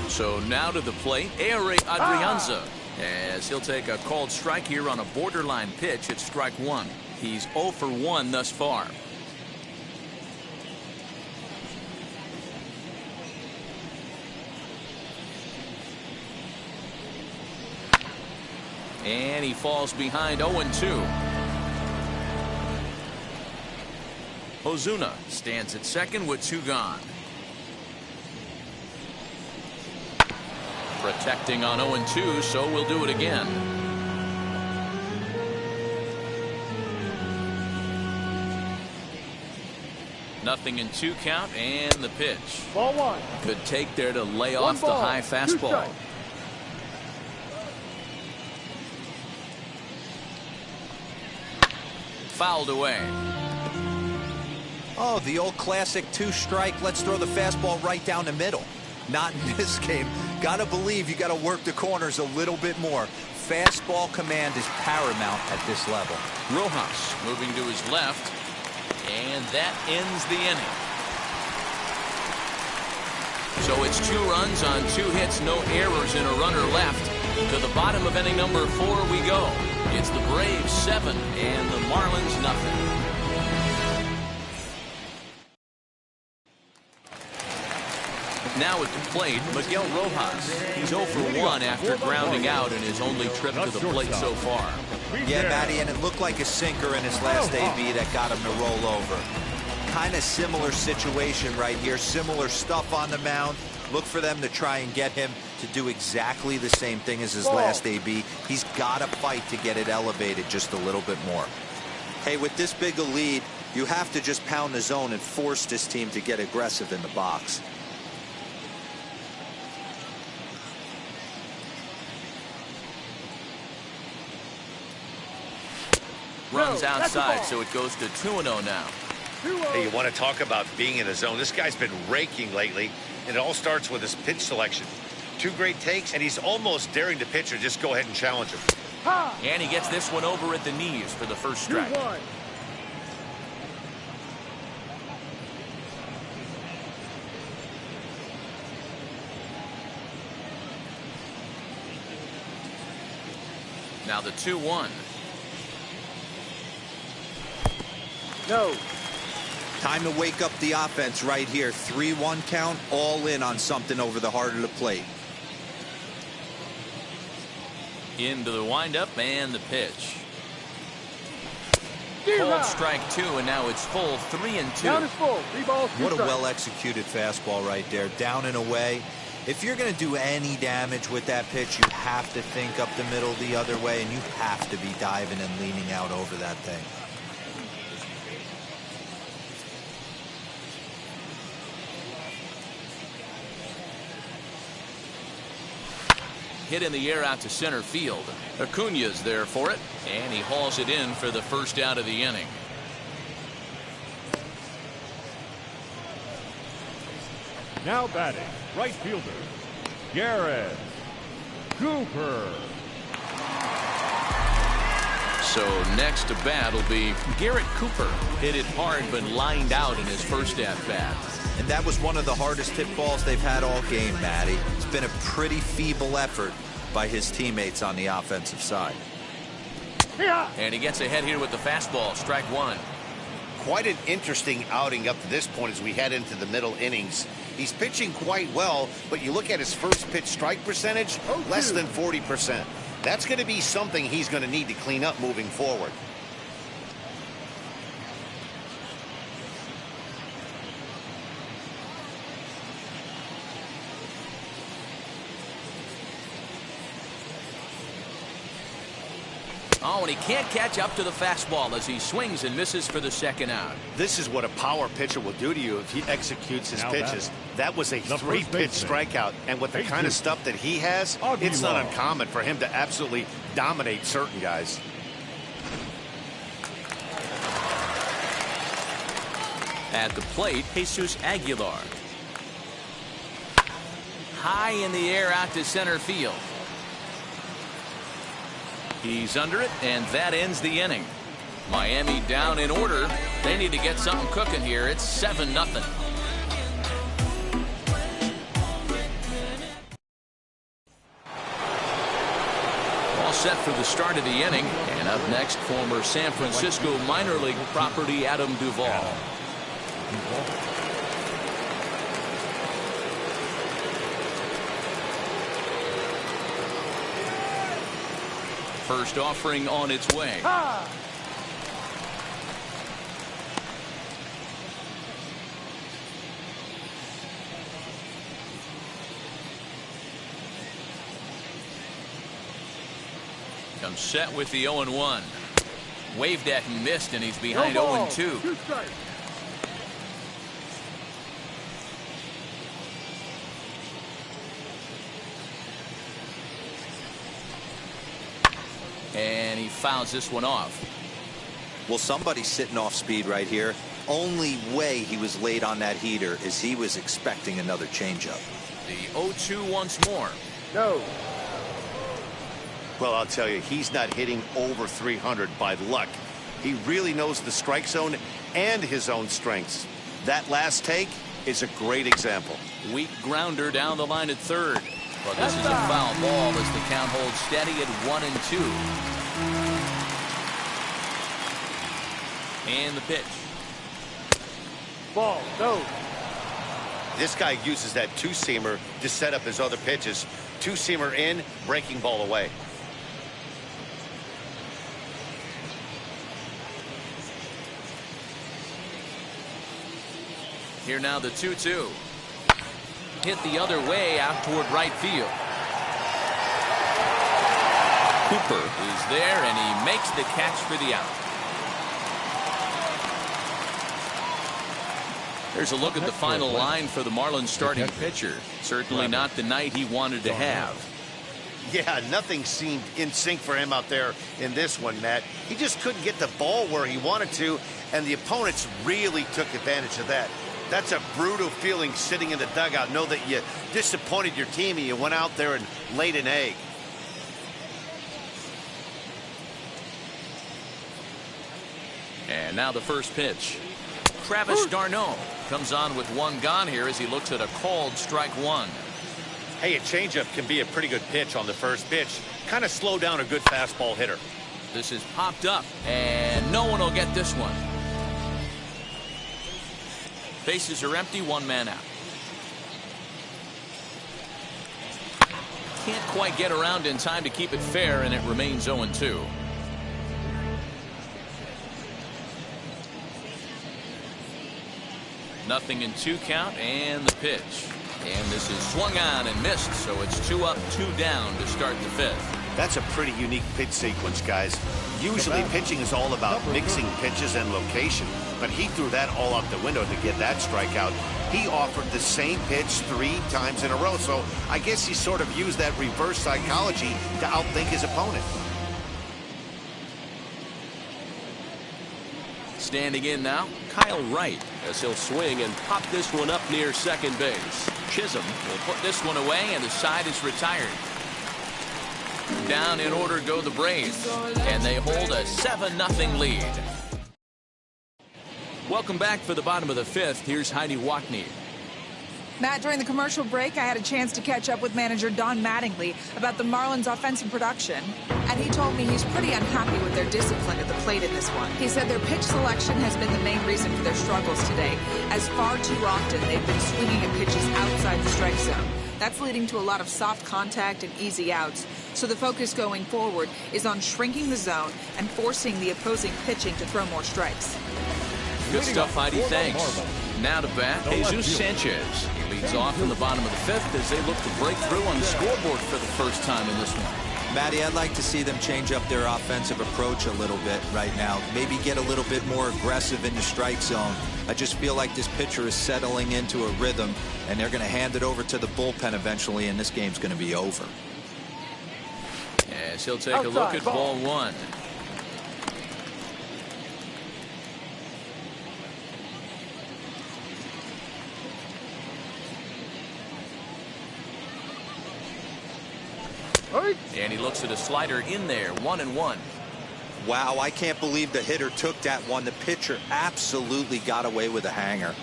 So now to the plate, Adrianza, as he'll take a called strike here on a borderline pitch at strike one. He's 0 for 1 thus far. And he falls behind 0-2. Ozuna stands at second with 2 gone. Protecting on 0-2, so we'll do it again. Nothing in 2 count, and the pitch. Ball 1. Good take there to lay off the high fastball. Fouled away. Oh, the old classic 2-strike. Let's throw the fastball right down the middle. Not in this game. Gotta believe you gotta work the corners a little bit more. Fastball command is paramount at this level. Rojas moving to his left, and that ends the inning. So it's 2 runs on 2 hits, no errors, and a runner left. To the bottom of inning number 4 we go. It's the Braves 7 and the Marlins nothing. Now at the plate, Miguel Rojas. He's 0 for 1 after grounding out in his only trip to the plate so far. Yeah, Matty, and it looked like a sinker in his last AB that got him to roll over. Kind of similar situation right here. Similar stuff on the mound. Look for them to try and get him to do exactly the same thing as his last AB. He's got to fight to get it elevated just a little bit more. Hey, with this big a lead, you have to just pound the zone and force this team to get aggressive in the box. Runs outside, so it goes to 2-0 now. Hey, you want to talk about being in the zone? This guy's been raking lately, and it all starts with his pitch selection. 2 great takes, and he's almost daring the pitcher just go ahead and challenge him. And he gets this one over at the knees for the first strike. 2-1. Now the 2-1. No. Time to wake up the offense right here. 3-1 count, all in on something over the heart of the plate. Into the windup and the pitch. Cold strike 2, and now it's full 3-2. Down is full. 3 balls, 2 What a strikes. well-executed fastball right there. Down and away. If you're going to do any damage with that pitch, you have to think up the middle the other way, and you have to be diving and leaning out over that thing. Hit in the air out to center field. Acuña's there for it, and he hauls it in for the first out of the inning. Now batting, right fielder, Garrett Cooper. So next to bat will be Garrett Cooper. Hit it hard but lined out in his first at-bat. And that was one of the hardest hit balls they've had all game, Matty. It's been a pretty feeble effort by his teammates on the offensive side. And he gets ahead here with the fastball, strike one. Quite an interesting outing up to this point as we head into the middle innings. He's pitching quite well, but you look at his first pitch strike percentage, less than 40%. That's going to be something he's going to need to clean up moving forward. Oh, and he can't catch up to the fastball as he swings and misses for the second out. This is what a power pitcher will do to you if he executes his pitches. That was a three-pitch strikeout, and with the kind of stuff that he has, it's not uncommon for him to absolutely dominate certain guys. At the plate, Jesus Aguilar. High in the air out to center field. He's under it, and that ends the inning. Miami down in order. They need to get something cooking here. It's 7-0. All set for the start of the inning. And up next, former San Francisco minor league property Adam Duvall. First offering on its way. Comes set with the 0-1. Waved at and missed, and he's behind 0-2. And he fouls this one off. Well, somebody's sitting off speed right here. Only way he was late on that heater is he was expecting another changeup. The 0-2 once more. No. Well, I'll tell you, he's not hitting over 300 by luck. He really knows the strike zone and his own strengths. That last take is a great example. Weak grounder down the line at third. But this is a foul ball as the count holds steady at 1-2. And the pitch. Ball, no. This guy uses that two-seamer to set up his other pitches. Two-seamer in, breaking ball away. Here now the 2-2. Hit the other way out toward right field. Cooper is there, and he makes the catch for the out. Here's a look at the final line for the Marlins starting pitcher. Certainly not the night he wanted to have. Yeah, nothing seemed in sync for him out there in this one, Matt. He just couldn't get the ball where he wanted to, and the opponents really took advantage of that. That's a brutal feeling sitting in the dugout. Know that you disappointed your team and you went out there and laid an egg. And now the first pitch. Travis Darnold comes on with one gone here as he looks at a called strike one. Hey, a changeup can be a pretty good pitch on the first pitch. Kind of slow down a good fastball hitter. This is popped up, and no one will get this one. Bases are empty, one man out. Can't quite get around in time to keep it fair, and it remains 0-2. Nothing in 2 count, and the pitch. And this is swung on and missed, so it's 2 up, 2 down to start the 5th. That's a pretty unique pitch sequence, guys. Usually pitching is all about mixing pitches and location, but he threw that all out the window to get that strikeout. He offered the same pitch 3 times in a row, so I guess he sort of used that reverse psychology to outthink his opponent. Standing in now, Kyle Wright, as he'll swing and pop this one up near second base. Chisholm will put this one away, and the side is retired. Down in order go the Braves, and they hold a 7-0 lead. Welcome back for the bottom of the 5th. Here's Heidi Wackney. Matt, during the commercial break, I had a chance to catch up with manager Don Mattingly about the Marlins' offensive production, and he told me he's pretty unhappy with their discipline at the plate in this one. He said their pitch selection has been the main reason for their struggles today, as far too often they've been swinging at pitches outside the strike zone. That's leading to a lot of soft contact and easy outs, so the focus going forward is on shrinking the zone and forcing the opposing pitching to throw more strikes. Good stuff, Heidi. Thanks. Now to bat, Jesus Sanchez. He leads off in the bottom of the fifth as they look to break through on the scoreboard for the first time in this one. Matty, I'd like to see them change up their offensive approach a little bit right now. Maybe get a little bit more aggressive in the strike zone. I just feel like this pitcher is settling into a rhythm, and they're going to hand it over to the bullpen eventually, and this game's going to be over. As he'll take a look at ball one. And he looks at a slider in there, 1-1. Wow, I can't believe the hitter took that one. The pitcher absolutely got away with a hanger.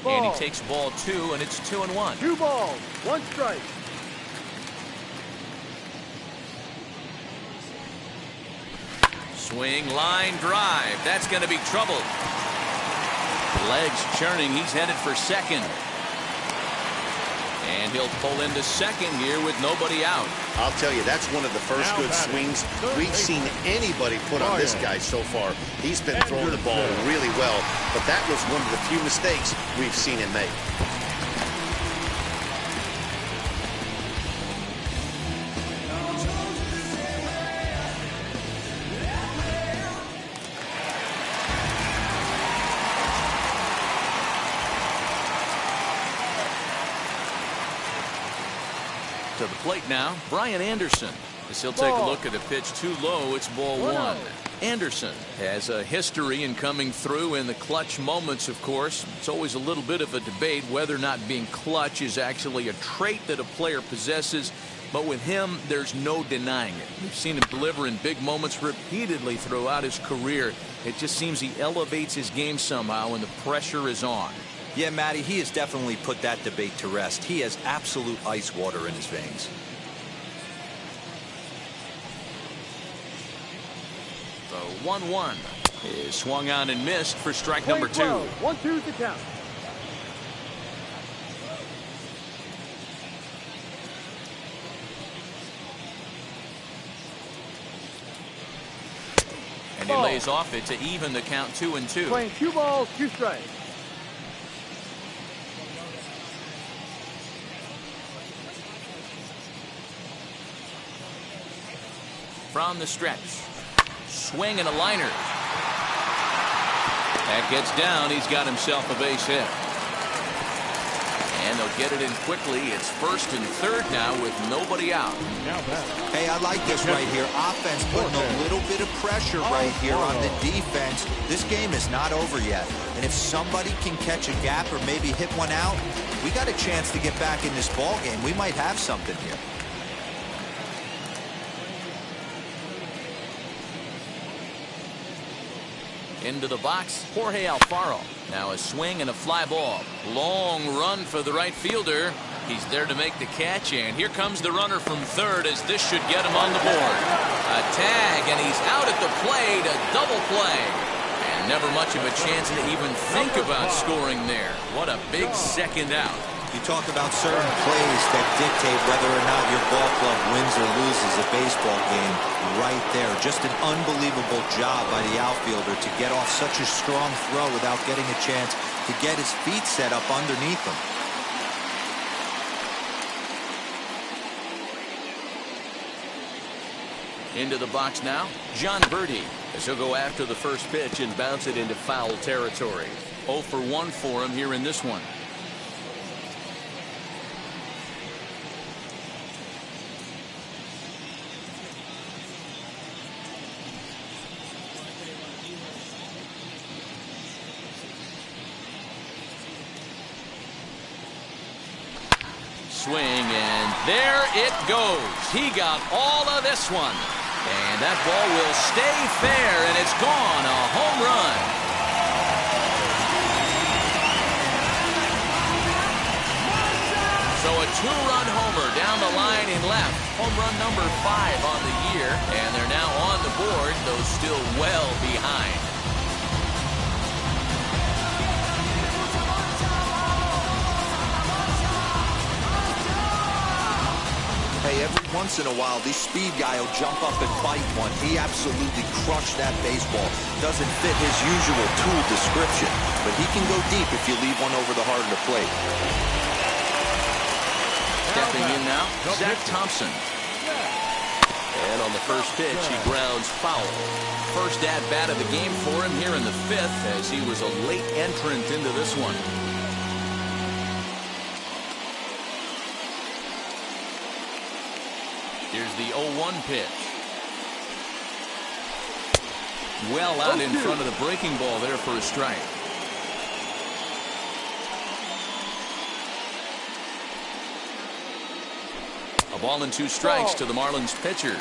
And he takes ball two, and it's 2-1. 2 balls, 1 strike. Swing, line, drive. That's going to be trouble. Legs churning. He's headed for second. And he'll pull into second here with nobody out. I'll tell you, that's one of the first good swings we've seen anybody put on this guy so far. He's been throwing the ball really well, but that was one of the few mistakes we've seen him make. To the plate now, Brian Anderson. As he'll take a look at a pitch too low, it's ball one. Anderson has a history in coming through in the clutch moments, of course. It's always a little bit of a debate whether or not being clutch is actually a trait that a player possesses. But with him, there's no denying it. We've seen him deliver in big moments repeatedly throughout his career. It just seems he elevates his game somehow when the pressure is on. Yeah, Matty, he has definitely put that debate to rest. He has absolute ice water in his veins. The 1-1 is swung on and missed for strike number 2. 1-2 to count. And he lays off it to even the count 2-2. Playing 2 balls, 2 strikes. From the stretch. Swing and a liner. That gets down. He's got himself a base hit. And they'll get it in quickly. It's first and third now with nobody out. Hey, I like this right here. Offense putting a little bit of pressure right here on the defense. This game is not over yet. And if somebody can catch a gap or maybe hit one out, we got a chance to get back in this ball game. We might have something here. Into the box, Jorge Alfaro. Now a swing and a fly ball. Long run for the right fielder. He's there to make the catch, and here comes the runner from third as this should get him on the board. A tag, and he's out at the plate, a double play. And never much of a chance to even think about scoring there. What a big second out. You talk about certain plays that dictate whether or not your ball club wins or loses a baseball game. Right there, just an unbelievable job by the outfielder to get off such a strong throw without getting a chance to get his feet set up underneath him. Into the box now, John Birdie, as he'll go after the first pitch and bounce it into foul territory. 0 for 1 for him here in this one. swing, and there it goes. He got all of this one. And that ball will stay fair, and it's gone. A home run. So a two-run homer down the line in left. Home run number 5 on the year, and they're now on the board, though still well behind. Hey, every once in a while, this speed guy will jump up and bite one. He absolutely crushed that baseball. Doesn't fit his usual tool description, but he can go deep if you leave one over the heart of the plate. Stepping in now, Zach Thompson. And on the first pitch, he grounds foul. First at-bat of the game for him here in the 5th, as he was a late entrant into this one. Here's the 0-1 pitch. Well out in front of the breaking ball there for a strike. A ball and 2 strikes to the Marlins pitcher.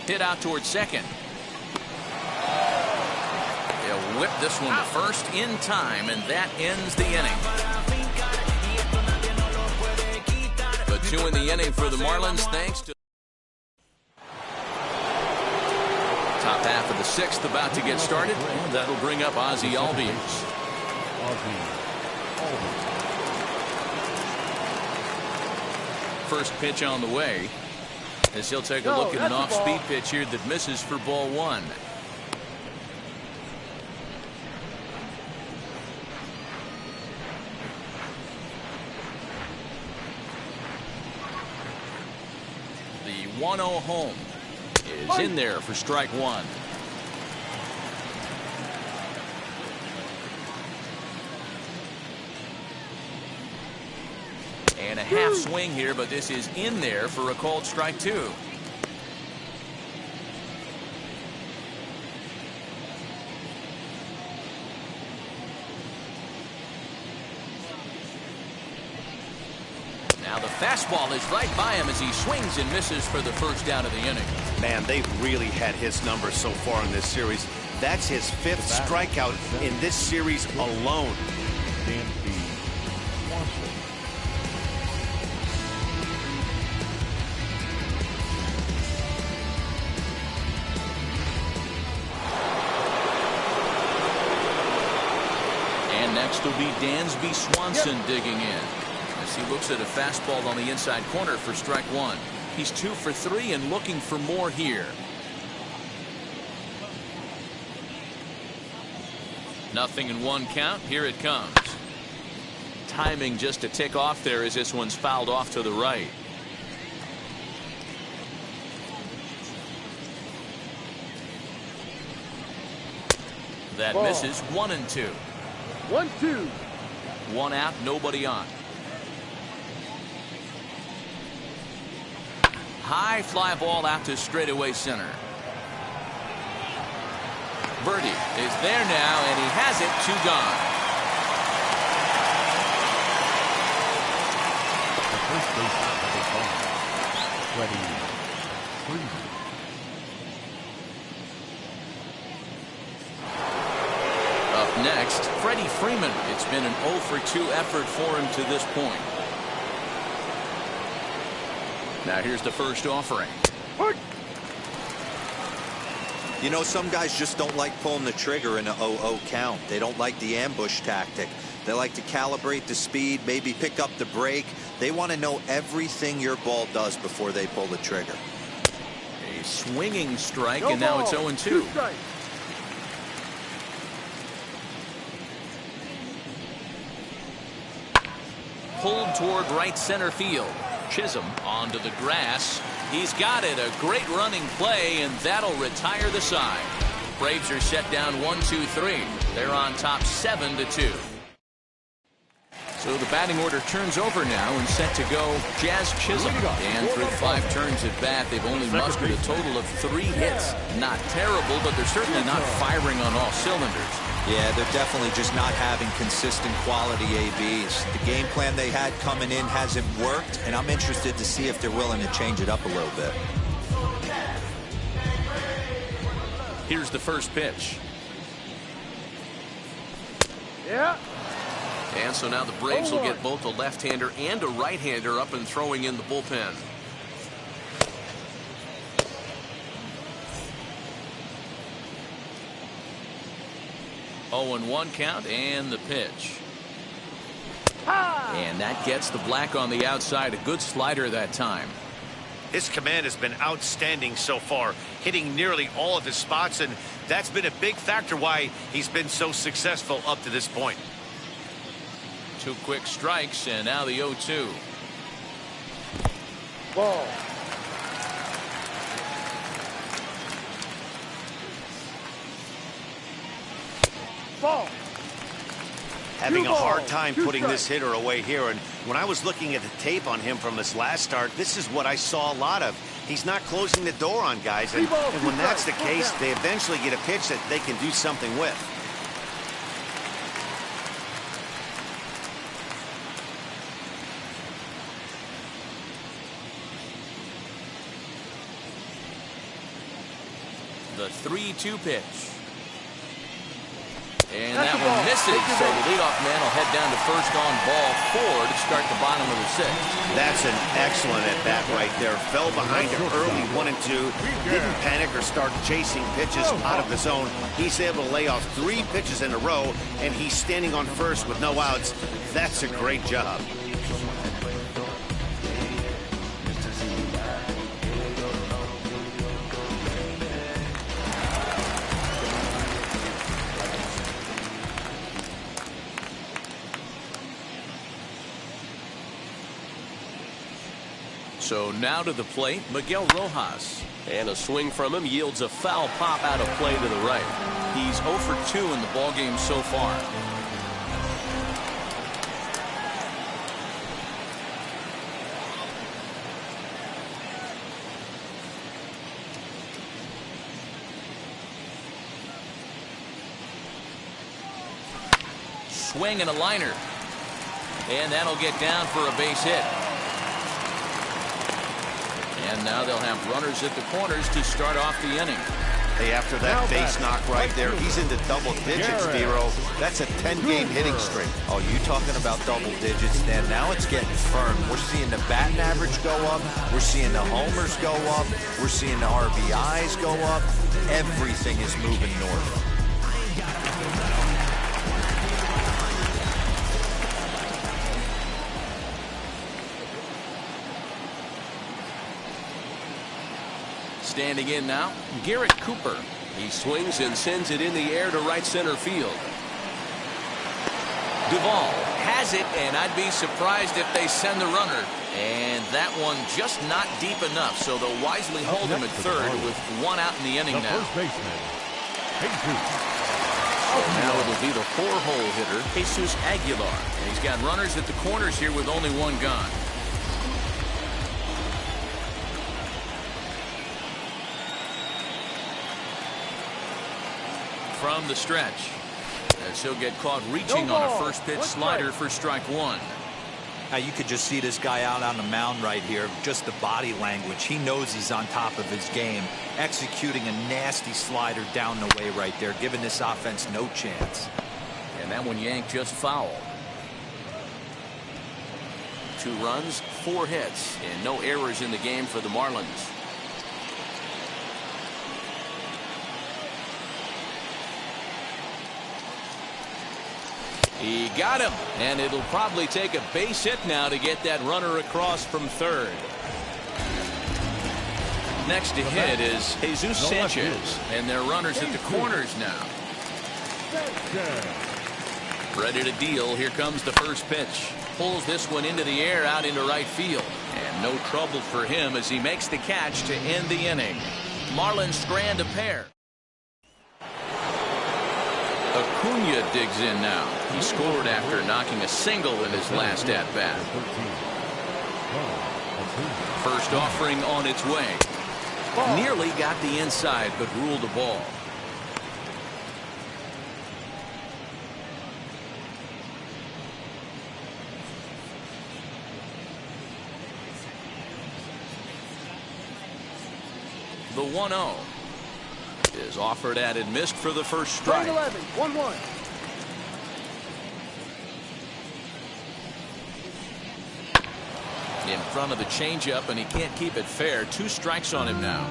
Hit out towards second. They'll whip this one to first in time, and that ends the inning. But 2 in the inning for the Marlins, thanks to top half of the 6th about to get started, and that'll bring up Ozzie Albies. First pitch on the way, as he'll take a look at an off-speed pitch here that misses for ball 1. The 1-0 home is in there for strike 1. And a half swing here, but this is in there for a called strike 2. Now the fastball is right by him as he swings and misses for the first out of the inning. Man, they've really had his number so far in this series. That's his 5th strikeout in this series alone. Dansby Swanson. And next will be Dansby Swanson digging in, as he looks at a fastball on the inside corner for strike 1. He's 2 for 3 and looking for more here. Nothing in 1 count. Here it comes. Timing just a tick off there as this one's fouled off to the right. That misses. 1-2. 1-2. 1 out, nobody on. High fly ball out to straightaway center. Verdi is there now, and he has it. 2 gone. The first baseman of the ball, Freddie Freeman. Up next, Freddie Freeman. It's been an 0 for 2 effort for him to this point. Now here's the first offering. You know, some guys just don't like pulling the trigger in a 0-0 count. They don't like the ambush tactic. They like to calibrate the speed, maybe pick up the brake. They want to know everything your ball does before they pull the trigger. A swinging strike, and now it's 0-2. Pulled toward right center field. Chisholm onto the grass. He's got it. A great running play, and that'll retire the side. Braves are set down 1-2-3. They're on top 7-2. So the batting order turns over now and set to go Jazz Chisholm. And through 5 turns at bat, they've only mustered a total of 3 hits. Not terrible, but they're certainly not firing on all cylinders. Yeah, they're definitely just not having consistent quality ABs. The game plan they had coming in hasn't worked, and I'm interested to see if they're willing to change it up a little bit. Here's the first pitch. Yeah. And so now the Braves will get both a left-hander and a right-hander up and throwing in the bullpen. Oh, and 1 count and the pitch. And that gets the black on the outside. A good slider that time. His command has been outstanding so far, hitting nearly all of his spots, and that's been a big factor why he's been so successful up to this point. 2 quick strikes, and now the 0-2. Ball. Ball. Having a Duvall, hard time 2 putting this strikes. hitter away here, and when I was looking at the tape on him from his last start, this is what I saw a lot of. He's not closing the door on guys, and when that's the case, they eventually get a pitch that they can do something with. The 3-2 pitch. And that one misses, so the leadoff man will head down to first on ball 4 to start the bottom of the 6th. That's an excellent at-bat right there. Fell behind an early 1 and 2. Didn't panic or start chasing pitches out of the zone. He's able to lay off 3 pitches in a row, and he's standing on first with no outs. That's a great job. So now to the plate, Miguel Rojas. And a swing from him yields a foul pop out of play to the right. He's 0 for 2 in the ballgame so far. Swing and a liner. And that'll get down for a base hit. And now they'll have runners at the corners to start off the inning. Hey, after that base knock right there, he's into double digits, Dero. That's a 10-game hitting streak. Oh, you talking about double digits, Dan? Now it's getting firm. We're seeing the batting average go up. We're seeing the homers go up. We're seeing the RBIs go up. Everything is moving north. Standing in now, Garrett Cooper. He swings and sends it in the air to right center field. Duvall has it, and I'd be surprised if they send the runner. And that one just not deep enough, so they'll wisely hold him at third with 1 out in the inning now. First baseman, Jesus. Now it'll be the 4-hole hitter, Jesus Aguilar. And he's got runners at the corners here with only 1 gone. From the stretch, as he'll get caught reaching on a first pitch slider for strike 1. Now you could just see this guy out on the mound right here. Just the body language. He knows he's on top of his game. Executing a nasty slider down the way right there, giving this offense no chance. And that one yanked just foul. 2 runs, 4 hits, and no errors in the game for the Marlins. He got him, and it'll probably take a base hit now to get that runner across from third. Next to hit is Jesus Sanchez, and their runners at the corners now. Ready to deal. Here comes the first pitch. Pulls this one into the air out into right field. And no trouble for him as he makes the catch to end the inning. Marlins strand a pair. Acuna digs in now. He scored after knocking a single in his last at-bat. First offering on its way. Nearly got the inside, but ruled a ball. The 1-0 is offered at and missed for the first strike. 11, 1-1. In front of the changeup, and he can't keep it fair. 2 strikes on him now.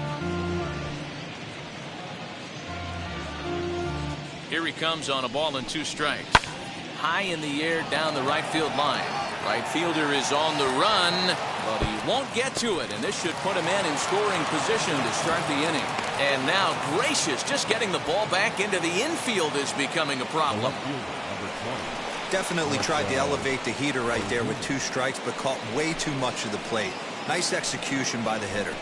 Here he comes on a ball and 2 strikes. High in the air down the right field line. Right fielder is on the run, but he won't get to it, and this should put him in scoring position to start the inning. And now Gracious, just getting the ball back into the infield is becoming a problem. Definitely tried to elevate the heater right there with 2 strikes, but caught way too much of the plate. Nice execution by the hitter.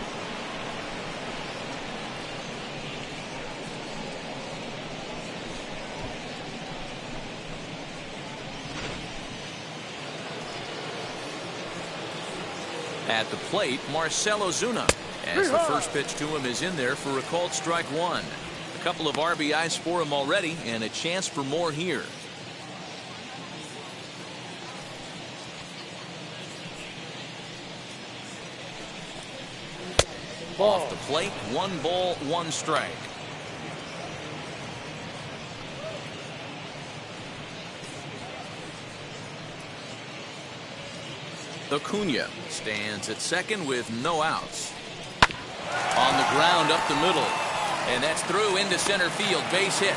At the plate, Marcell Ozuna, as the first pitch to him is in there for a called strike 1. A couple of RBIs for him already, and a chance for more here. Off the plate, 1 ball, 1 strike. Acuna stands at second with no outs. On the ground up the middle, and that's through into center field, base hit.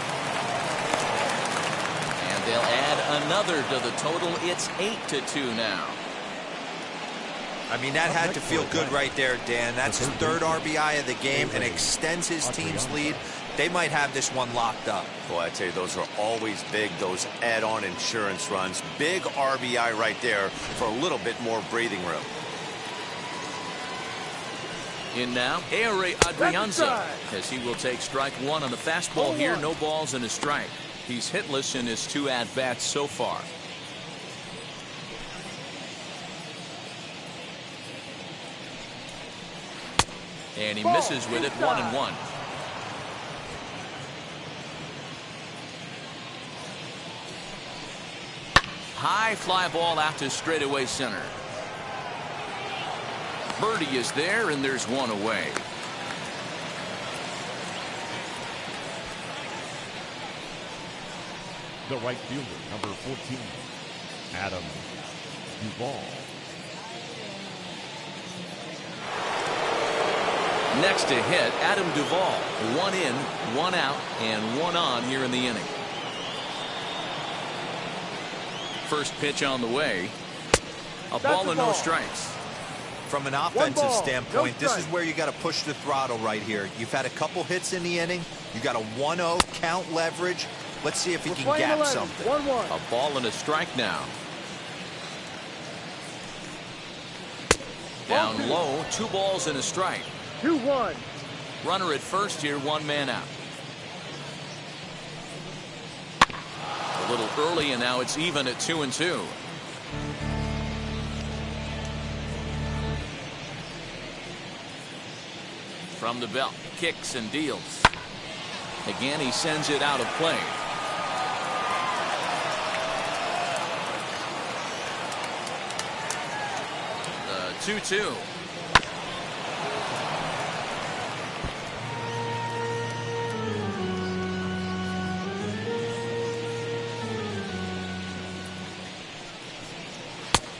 And they'll add another to the total. It's 8-2 now. I mean, that had to feel good right there, Dan. That's his 3rd RBI of the game and extends his team's lead. They might have this one locked up. Boy, I tell you, those are always big, those add-on insurance runs. Big RBI right there for a little bit more breathing room. In now, Ehire Adrianza, as he will take strike 1 on the fastball here. No balls and a strike. He's hitless in his 2 at-bats so far. And he misses with it, 1-1. High fly ball out to straightaway center. Birdie is there, and there's 1 away. The right fielder, number 14, Adam Duvall. Next to hit, Adam Duvall. 1 in, 1 out, and 1 on here in the inning. First pitch on the way. A ball and no strikes. From an offensive standpoint, this is where you got to push the throttle right here. You've had a couple hits in the inning. You got a 1-0 count leverage. Let's see if he can gap something. 1-1. A ball and a strike now. Down low, 2 balls and a strike. 2-1. Runner at first here, 1 man out. A little early, and now it's even at 2-2. From the belt, kicks and deals. Again, he sends it out of play. The 2-2.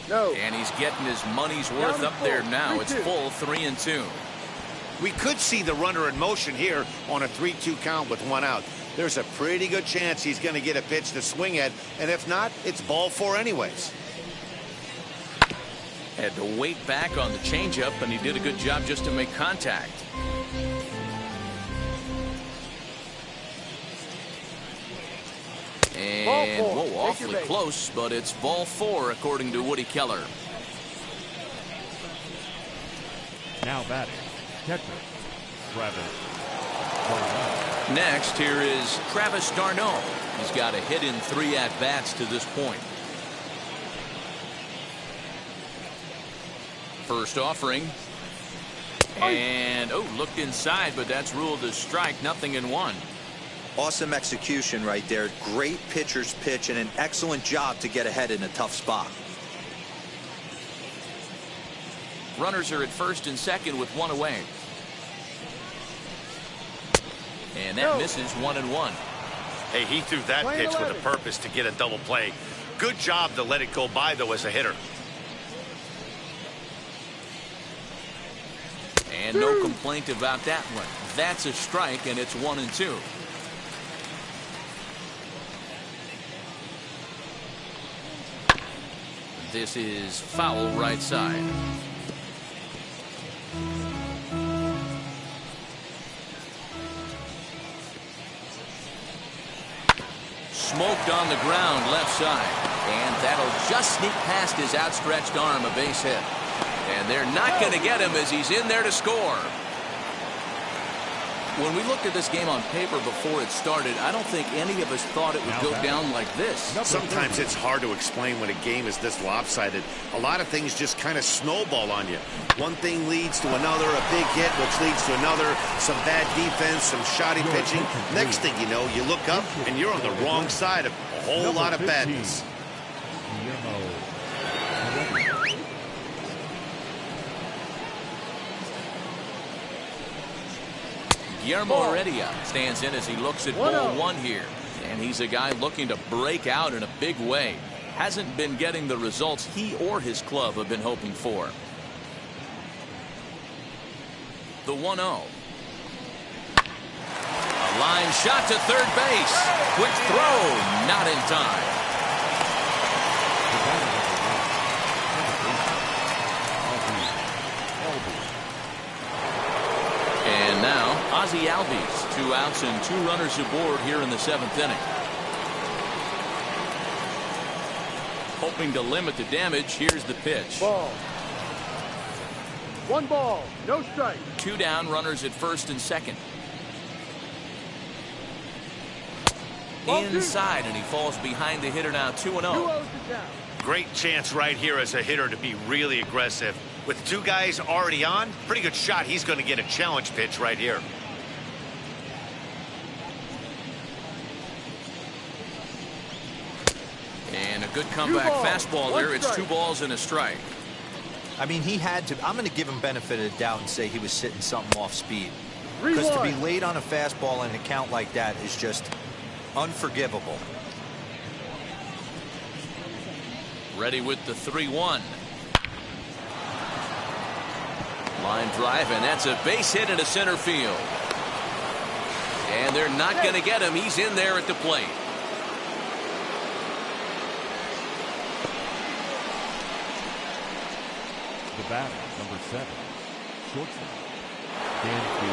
No. And he's getting his money's worth up there now. It's full 3-2. We could see the runner in motion here on a 3-2 count with 1 out. There's a pretty good chance he's going to get a pitch to swing at, and if not, it's ball 4 anyways. Had to wait back on the changeup, and he did a good job just to make contact. And whoa, awfully close, but it's ball 4 according to Woody Keller. Now batting, catcher, Travis. Next, here is Travis Darnold, He's got a hit in 3 at-bats to this point. First offering. And, looked inside, but that's ruled a strike. 0-1. Awesome execution right there. Great pitcher's pitch and an excellent job to get ahead in a tough spot. Runners are at first and second with 1 away. And that misses 1-1. Hey, he threw that pitch with a purpose to get a double play. Good job to let it go by, though, as a hitter. And no complaint about that one. That's a strike, and it's 1-2. This is foul right side. Smoked on the ground left side. And that'll just sneak past his outstretched arm, a base hit. And they're not going to get him as he's in there to score. When we looked at this game on paper before it started, I don't think any of us thought it would go down like this. Sometimes it's hard to explain when a game is this lopsided. A lot of things just kind of snowball on you. One thing leads to another, a big hit, which leads to another, some bad defense, some shoddy pitching. Next thing you know, you look up and you're on the wrong side of a whole lot of badness. Guillermo Heredia stands in as he looks at ball 1 here. And he's a guy looking to break out in a big way. Hasn't been getting the results he or his club have been hoping for. The 1-0. A line shot to third base. Quick throw, not in time. And now, Ozzie Albies, 2 outs and 2 runners aboard here in the 7th inning. Hoping to limit the damage, here's the pitch. Ball. 1 ball, no strike. 2 down, runners at first and second. Inside, and he falls behind the hitter now, 2-0. Great chance right here as a hitter to be really aggressive. With 2 guys already on, pretty good shot. He's going to get a challenge pitch right here. And a good comeback fastball there. It's 2 balls and a strike. I mean, he had to. I'm going to give him benefit of the doubt and say he was sitting something off speed. Because to be late on a fastball in a count like that is just unforgivable. Ready with the 3-1. Line drive, and that's a base hit into center field. And they're not going to get him. He's in there at the plate. The batter, number 7, shortstop, Dansby.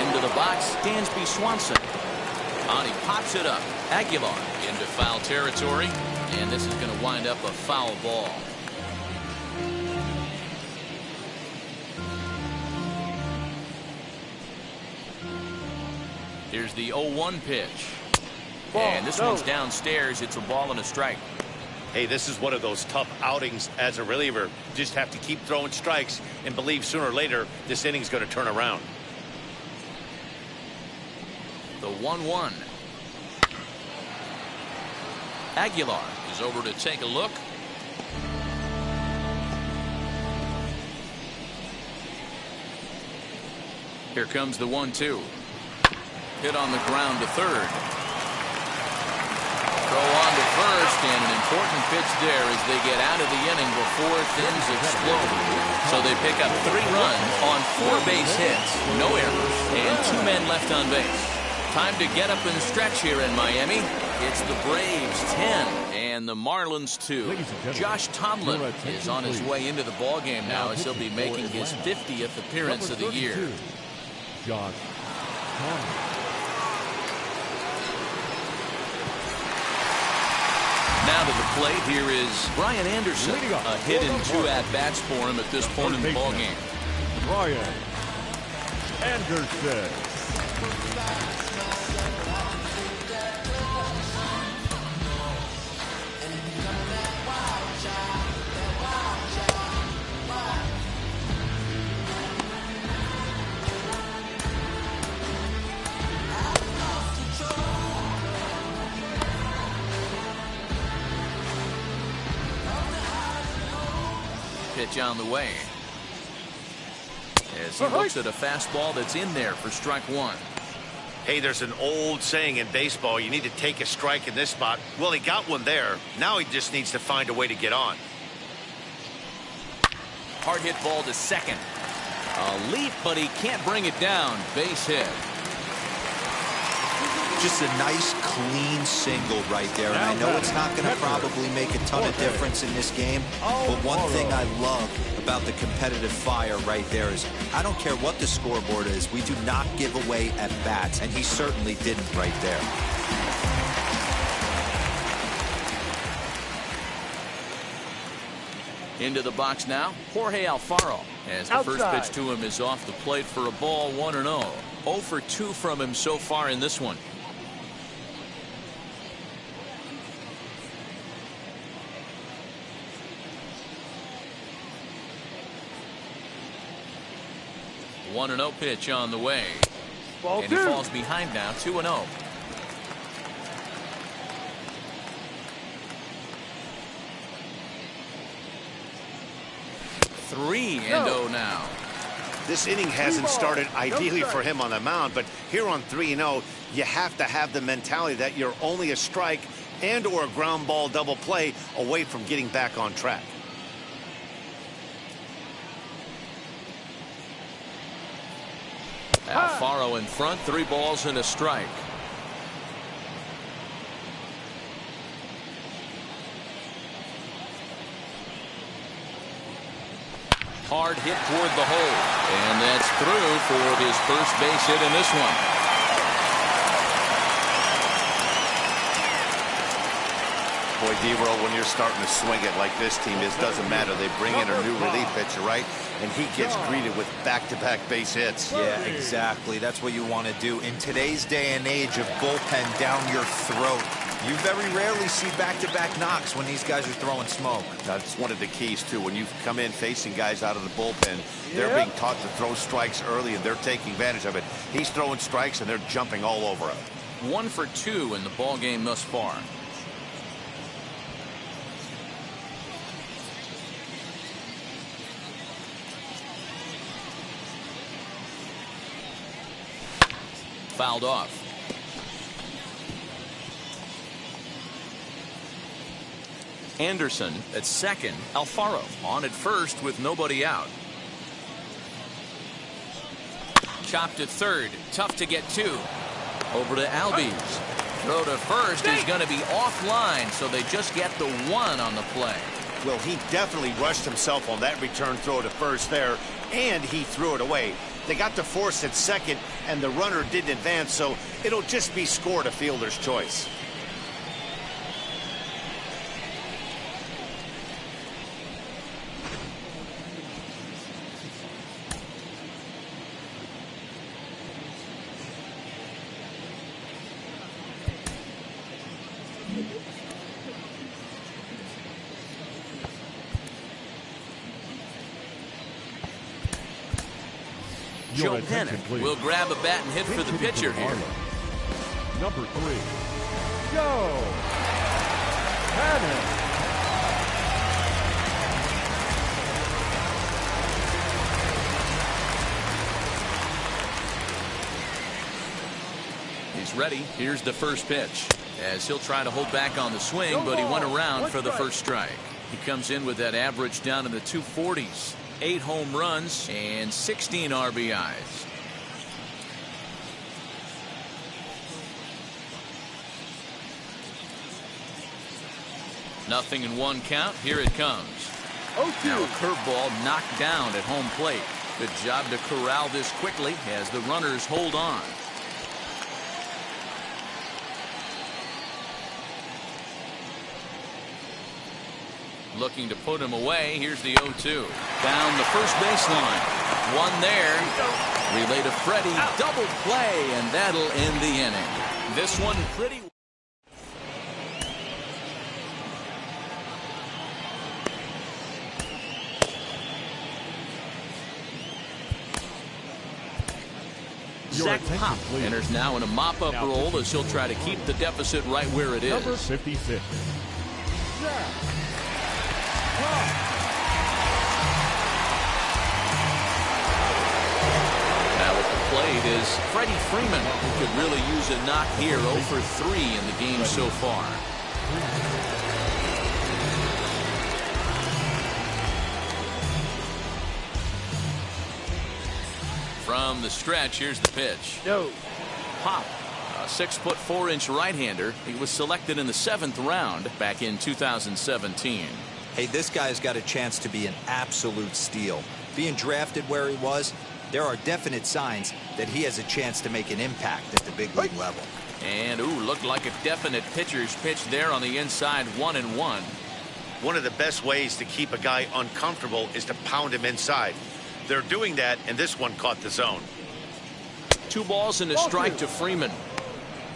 Into the box, Dansby Swanson. On, he pops it up. Aguilar into foul territory. And this is going to wind up a foul ball. Here's the 0-1 pitch. And this one's downstairs. It's a ball and a strike. Hey, this is one of those tough outings as a reliever. You just have to keep throwing strikes and believe sooner or later this inning's going to turn around. The 1-1. Aguilar is over to take a look. Here comes the 1-2. Hit on the ground to third. Throw on to first, and an important pitch there as they get out of the inning before things explode. So they pick up 3 runs on 4 base hits, no errors, and 2 men left on base. Time to get up and stretch here in Miami. It's the Braves 10 and the Marlins 2. Josh Tomlin is on his way into the ballgame now as he'll be making his 50th appearance of the year. Josh Tomlin. Now to the plate, here is Brian Anderson. A hit and 2 at-bats for him at this point in the ballgame. Brian Anderson. Pitch on the way. As he looks at a fastball that's in there for strike one. Hey, there's an old saying in baseball, you need to take a strike in this spot. Well, he got one there. Now he just needs to find a way to get on. Hard hit ball to second. A leap, but he can't bring it down. Base hit. Just a nice, clean single right there. And I know it's not going to probably make a ton of difference in this game, but one thing I love about the competitive fire right there is I don't care what the scoreboard is, we do not give away at bats, and he certainly didn't right there. Into the box now, Jorge Alfaro, as the first pitch to him is off the plate for a ball, 1-0. 0 for 2 from him so far in this one. One 1-0 pitch on the way. And he falls behind now, 2-0. 3-0 now. This inning hasn't started ideally for him on the mound, but here on 3-0, you have to have the mentality that you're only a strike and or a ground ball double play away from getting back on track. Alfaro in front, 3 balls and a strike. Hard hit toward the hole, and that's through for his first base hit in this one. Boy, D-Roll, when you're starting to swing it like this team is, doesn't matter. They bring in a new relief pitcher, right? And he gets greeted with back-to-back base hits. Yeah, exactly. That's what you want to do. In today's day and age of bullpen down your throat, you very rarely see back-to-back knocks when these guys are throwing smoke. That's one of the keys, too. When you come in facing guys out of the bullpen, they're being taught to throw strikes early, and they're taking advantage of it. He's throwing strikes, and they're jumping all over him. 1 for 2 in the ball game thus far. Fouled off. Anderson at second. Alfaro on at first with nobody out. Chopped at third. Tough to get to. Over to Albies. Throw to first is going to be offline, so they just get the 1 on the play. Well, he definitely rushed himself on that return throw to first there, and he threw it away. They got to force at second, and the runner didn't advance, so it'll just be scored a fielder's choice. Joe Pennant will grab a bat and hit for the pitcher here. Number 3, Joe Pennant. He's ready. Here's the first pitch. As he'll try to hold back on the swing, but he went around for the first strike. He comes in with that average down in the 240s. 8 home runs and 16 RBIs. Nothing in 1 count. Here it comes. Now a curveball knocked down at home plate. Good job to corral this quickly as the runners hold on. Looking to put him away. Here's the 0-2. Down the first baseline. One there. Relay to Freddie. Double play, and that'll end the inning. This one pretty. Zach Pop enters now in a mop-up role as he'll try to keep the deficit right where it is. Number 56. Now at the plate is Freddie Freeman, who could really use a knock here. 0 for 3 in the game so far. From the stretch, here's the pitch. No. Pop, a 6'4" right-hander. He was selected in the 7th round back in 2017. Hey, this guy's got a chance to be an absolute steal. Being drafted where he was, there are definite signs that he has a chance to make an impact at the big league level. And, looked like a definite pitcher's pitch there on the inside, 1-1. One of the best ways to keep a guy uncomfortable is to pound him inside. They're doing that, and this one caught the zone. 2 balls and a strike to Freeman.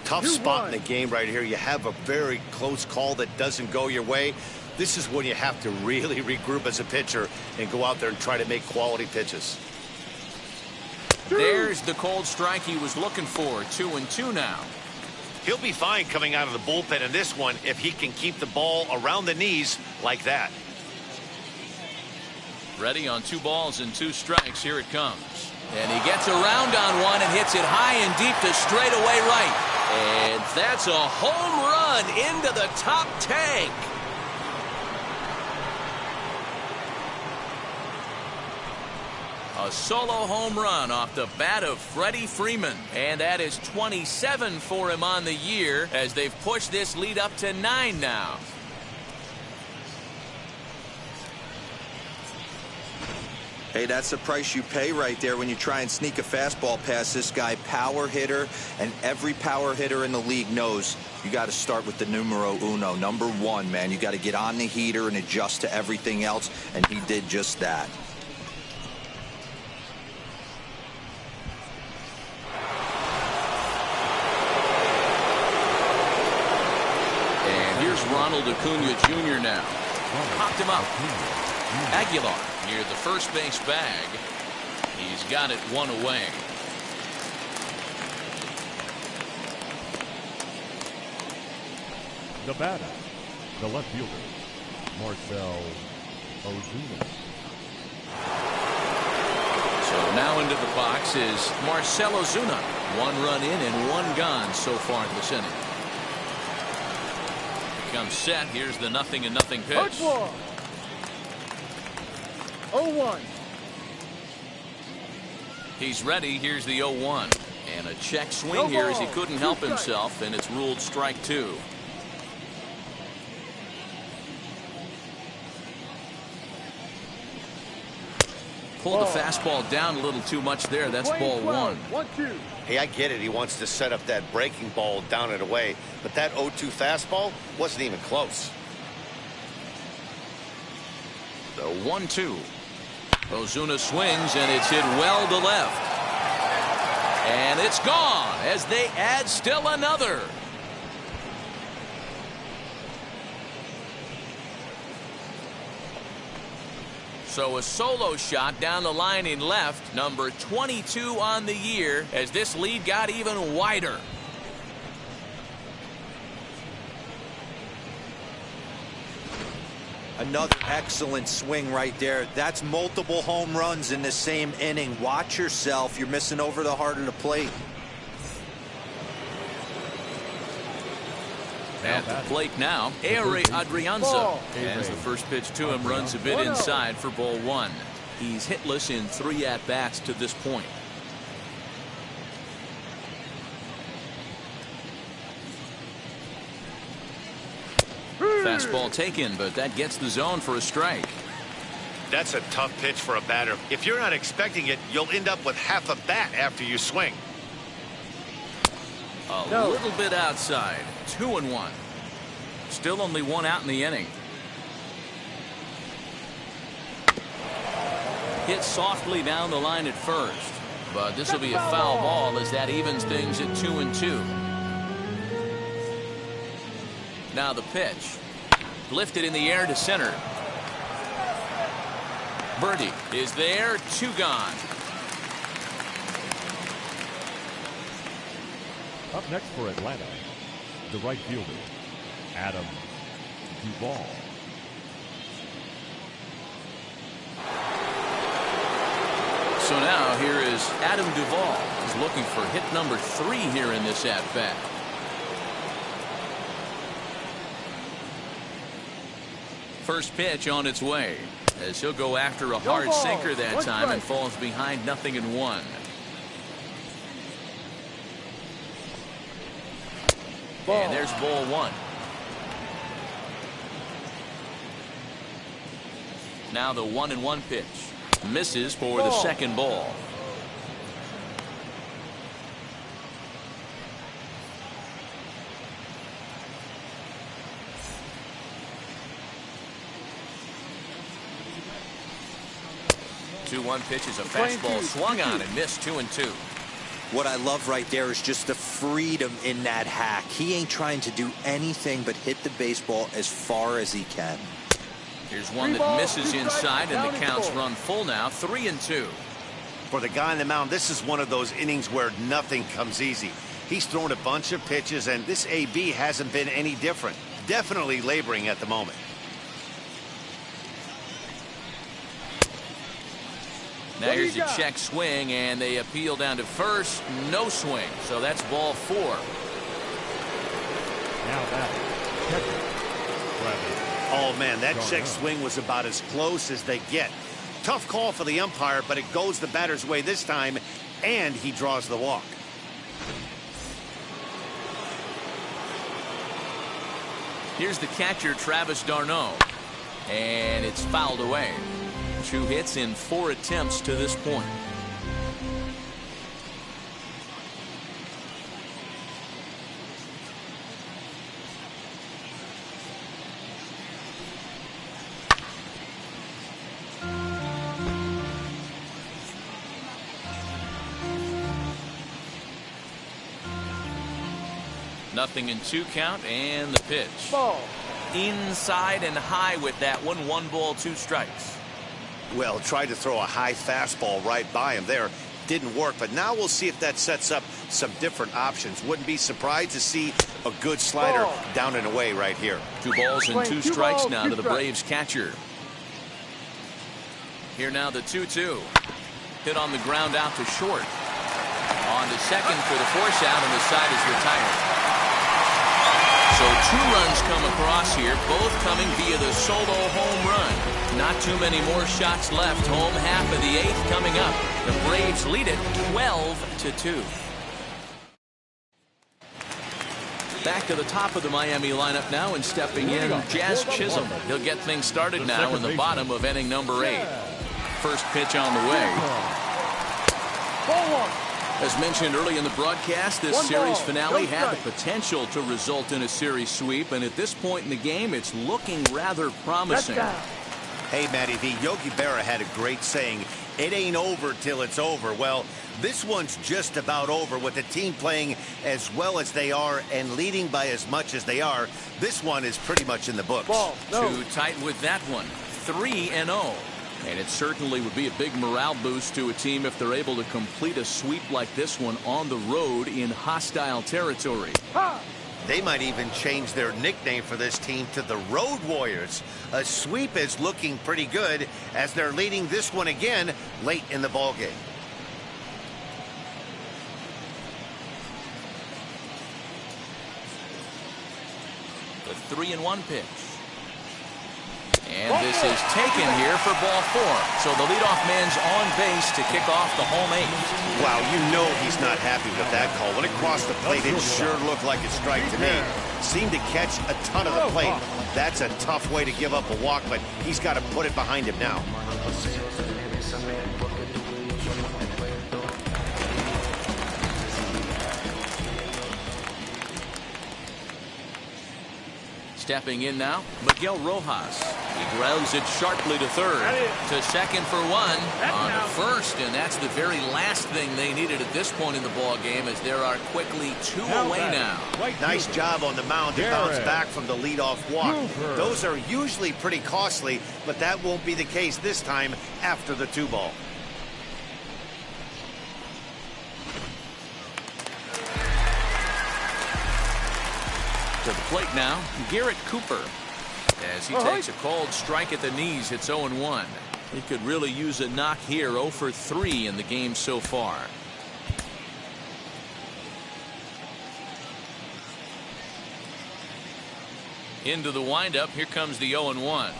Tough spot in the game right here. You have a very close call that doesn't go your way. This is when you have to really regroup as a pitcher and go out there and try to make quality pitches. There's the cold strike he was looking for. 2-2 now. He'll be fine coming out of the bullpen in this one if he can keep the ball around the knees like that. Ready on 2 balls and 2 strikes. Here it comes. And he gets around on one and hits it high and deep to straightaway right. And that's a home run into the top tank. A solo home run off the bat of Freddie Freeman. And that is 27 for him on the year as they've pushed this lead up to 9 now. Hey, that's the price you pay right there when you try and sneak a fastball past this guy. Power hitter, and every power hitter in the league knows you got to start with the numero uno, number 1, man. You got to get on the heater and adjust to everything else, and he did just that. And here's Ronald Acuna Jr. now. Popped him up. Aguilar near the first base bag. He's got it 1 away. The batter, the left fielder, Marcell Ozuna. So now into the box is Marcell Ozuna. 1 run in and 1 gone so far this inning. Comes set. Here's the 0-0 pitch. 0-1. He's ready. Here's the 0-1. And a check swing here as he couldn't help himself, and it's ruled strike 2. Pulled the fastball down a little too much there. That's ball 1. 1-2. Hey, I get it. He wants to set up that breaking ball down and away. But that 0-2 fastball wasn't even close. The 1-2. Ozuna swings, and it's hit well to left. And it's gone as they add still another. So a solo shot down the line in left, number 22 on the year, as this lead got even wider. Another excellent swing right there. That's multiple home runs in the same inning. Watch yourself. You're missing over the heart of the plate. At the plate now, Ehire Adrianza. As the first pitch to him runs a bit inside for ball 1. He's hitless in 3 at-bats to this point. Fastball taken, but that gets the zone for a strike. That's a tough pitch for a batter. If you're not expecting it, you'll end up with half a bat after you swing. A little bit outside. 2-1. Still only 1 out in the inning. Hit softly down the line at first. But this will be a foul ball as that evens things at 2-2. Now the pitch. Lifted in the air to center. Birdie is there. 2 gone. Up next for Atlanta, the right fielder, Duvall. So now here is Duvall. He's looking for hit number 3 here in this at-bat. First pitch on its way as he'll go after a hard sinker that time and falls behind 0-1. And there's ball 1. Now the 1-1 pitch. Misses for the second ball. The 2-1 pitch is a fastball swung on and missed. 2-2. What I love right there is just the freedom in that hack. He ain't trying to do anything but hit the baseball as far as he can. Here's one that misses inside, and the count's run full now. 3-2. For the guy on the mound, this is one of those innings where nothing comes easy. He's thrown a bunch of pitches, and this AB hasn't been any different. Definitely laboring at the moment. Now here's a check swing, and they appeal down to first. No swing, so that's ball 4. Now that catcher, Oh, man, that check swing was about as close as they get. Tough call for the umpire, but it goes the batter's way this time, and he draws the walk. Here's the catcher, Darnold, and it's fouled away. 2 hits in 4 attempts to this point. Nothing in 2 count, and the pitch. Ball. Inside and high with that one. 1 ball, 2 strikes. Well, tried to throw a high fastball right by him there. Didn't work, but now we'll see if that sets up some different options. Wouldn't be surprised to see a good slider down and away right here. 2 balls and 2 strikes now to the Braves catcher. Here now the 2-2. Hit on the ground out to short. On to second for the force out, and the side is retired. So 2 runs come across here, both coming via the solo home run. Not too many more shots left. Home half of the 8th coming up. The Braves lead it 12-2. Back to the top of the Miami lineup now, and stepping in, Jazz Chisholm. He'll get things started now in the bottom of inning number 8. First pitch on the way. Ball 1. As mentioned early in the broadcast, this series finale had the potential to result in a series sweep, and at this point in the game, it's looking rather promising. Hey, Matty V, Yogi Berra had a great saying, it ain't over till it's over. Well, this one's just about over with the team playing as well as they are and leading by as much as they are. This one is pretty much in the books. Too tight with that one. 3-0. And it certainly would be a big morale boost to a team if they're able to complete a sweep like this one on the road in hostile territory. They might even change their nickname for this team to the Road Warriors. A sweep is looking pretty good as they're leading this one again late in the ballgame. The 3-1 pitch. And this is taken here for ball 4. So the leadoff man's on base to kick off the home 8. Wow, you know he's not happy with that call. When it crossed the plate, it sure looked like a strike to me. Seemed to catch a ton of the plate. That's a tough way to give up a walk, but he's got to put it behind him now. Stepping in now, Miguel Rojas. He grounds it sharply to third. To second for one. On to first, and that's the very last thing they needed at this point in the ball game, as there are quickly 2 away now. Nice job on the mound to bounce back from the leadoff walk. Those are usually pretty costly, but that won't be the case this time after the 2-ball. To the plate now, Garrett Cooper. As he takes a cold strike at the knees, it's 0-1. He could really use a knock here. 0 for 3 in the game so far. Into the windup. Here comes the 0-1.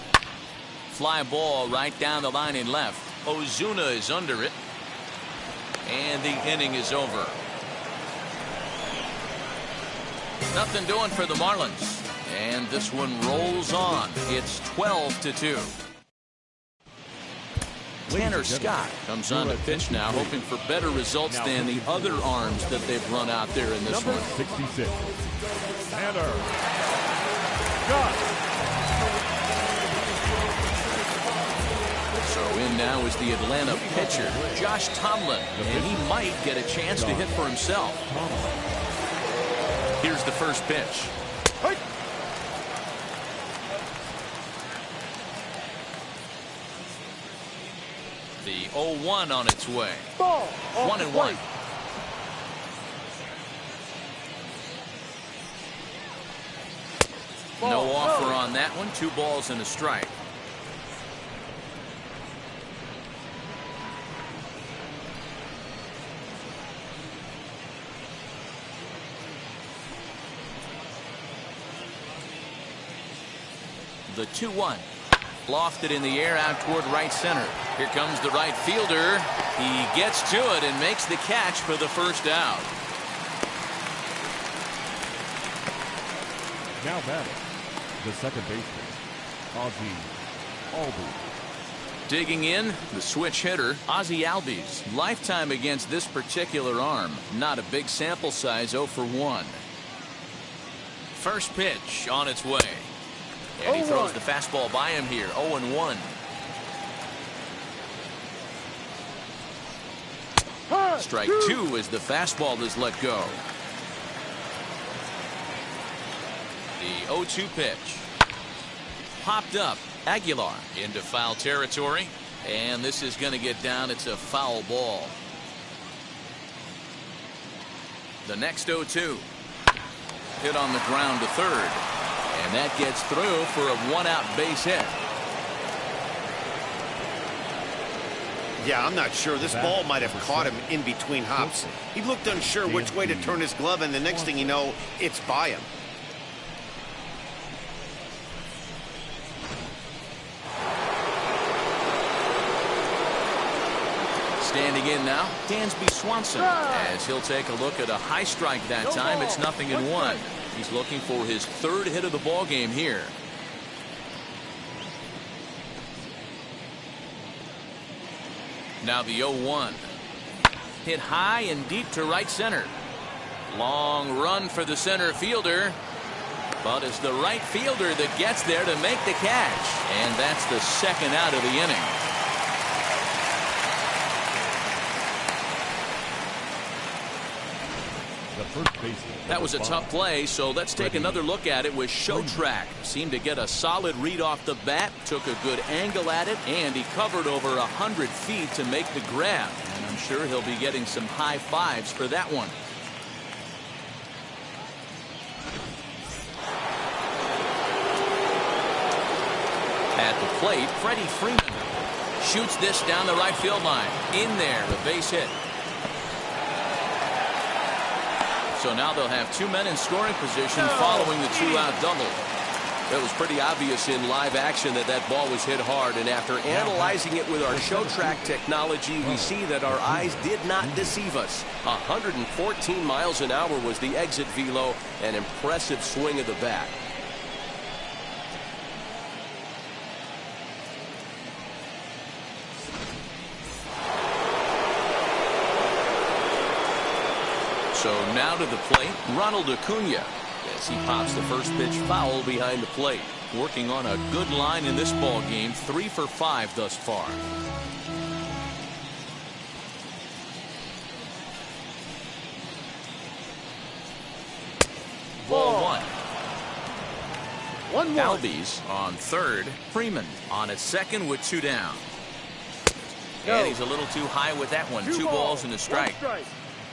Fly ball right down the line in left. Ozuna is under it. And the inning is over. Nothing doing for the Marlins. And this one rolls on. It's 12-2. Tanner Scott comes on to pitch now, hoping for better results than the other arms that they've run out there in this one. 66. Tanner Scott. So in now is the Atlanta pitcher, Josh Tomlin, and he might get a chance to hit for himself. Here's the first pitch. The 0-1 on its way. 1-1. No offer on that one. 2 balls and a strike. The 2-1. Lofted in the air out toward right center. Here comes the right fielder. He gets to it and makes the catch for the first out. Now batting, the second baseman, Albies. Digging in, the switch hitter, Ozzie Albies. Lifetime against this particular arm. Not a big sample size, 0 for 1. First pitch on its way. And he throws the fastball by him here. 0-1. Strike 2 as the fastball is let go. The 0-2 pitch. Popped up. Aguilar into foul territory. And this is going to get down. It's a foul ball. The next 0-2. Hit on the ground to third. And that gets through for a 1-out base hit. Yeah, I'm not sure. This ball might have caught him in between hops. He looked unsure which way to turn his glove, and the next thing you know, it's by him. Standing in now, Dansby Swanson, as he'll take a look at a high strike that time. It's 0-1. He's looking for his 3rd hit of the ball game here. Now the 0-1. Hit high and deep to right center. Long run for the center fielder. But it's the right fielder that gets there to make the catch. And that's the 2nd out of the inning. That was a tough play, so let's take another look at it with Show Track. Seemed to get a solid read off the bat, took a good angle at it, and he covered over 100 feet to make the grab. And I'm sure he'll be getting some high fives for that one. At the plate, Freddie Freeman shoots this down the right field line. In there, a base hit. So now they'll have 2 men in scoring position following the 2-out double. It was pretty obvious in live action that that ball was hit hard, and after analyzing it with our Show Track technology, we see that our eyes did not deceive us. 114 miles an hour was the exit velo, an impressive swing of the bat. So now to the plate, Ronald Acuna, as he pops the first pitch foul behind the plate. working on a good line in this ball game. 3 for 5 thus far. Ball 1. 1-1. Albies on third. Freeman on at second with 2 down. No. And he's a little too high with that one. 2 balls and a strike.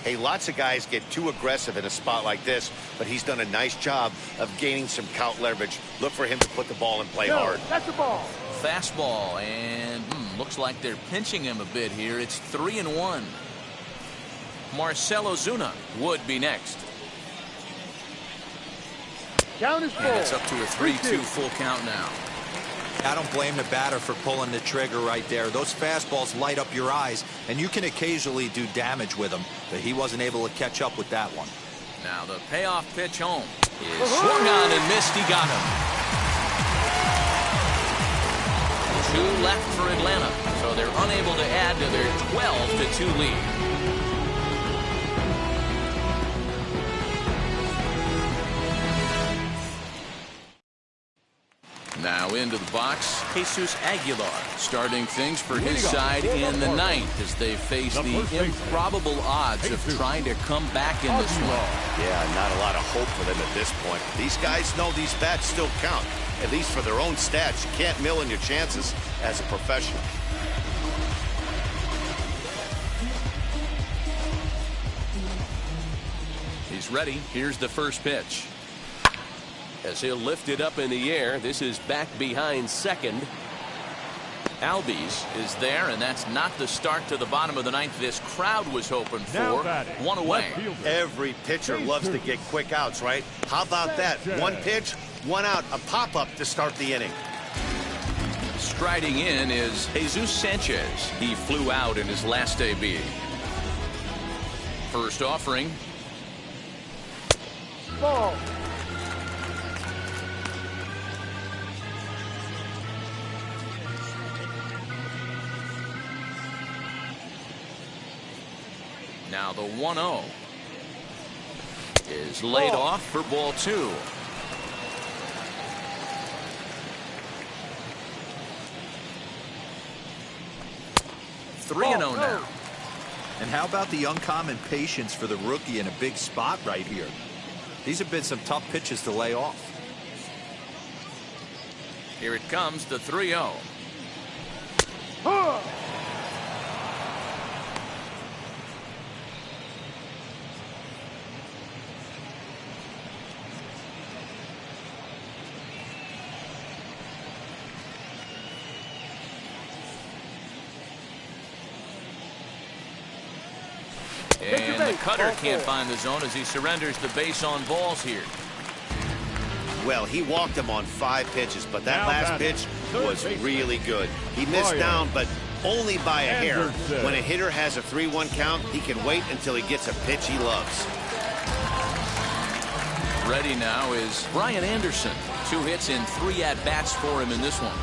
Hey, lots of guys get too aggressive in a spot like this, but he's done a nice job of gaining some count leverage. Look for him to put the ball in play hard. That's the ball. Fastball, and looks like they're pinching him a bit here. It's 3-1. Marcell Ozuna would be next. Count is full. And it's up to a 3-2 full count now. I don't blame the batter for pulling the trigger right there. Those fastballs light up your eyes, and you can occasionally do damage with them, but he wasn't able to catch up with that one. Now the payoff pitch home is swung on and missed. He got him. 2 left for Atlanta, so they're unable to add to their 12-2 lead. Now into the box, Jesus Aguilar starting things for his side in the 9th as they face the improbable odds of trying to come back in this one. Yeah, not a lot of hope for them at this point. These guys know these bats still count, at least for their own stats. You can't mill in your chances as a professional. He's ready. Here's the first pitch. As he'll lift it up in the air, this is back behind second. Albies is there, and that's not the start to the bottom of the 9th this crowd was hoping for. 1 away. Every pitcher loves to get quick outs, right? How about that? 1 pitch, 1 out, a pop-up to start the inning. Striding in is Jesus Sanchez. He flew out in his last AB. First offering. Ball. Now the 1-0 is laid off for ball 2. Three and 0 now. And how about the uncommon patience for the rookie in a big spot right here? These have been some tough pitches to lay off. Here it comes, the 3-0. And the cutter can't find the zone as he surrenders the base on balls here. Well, he walked him on 5 pitches, but that last pitch was really good. He missed down, but only by a hair. When a hitter has a 3-1 count, he can wait until he gets a pitch he loves. Ready now is Brian Anderson. 2 hits and 3 at-bats for him in this one.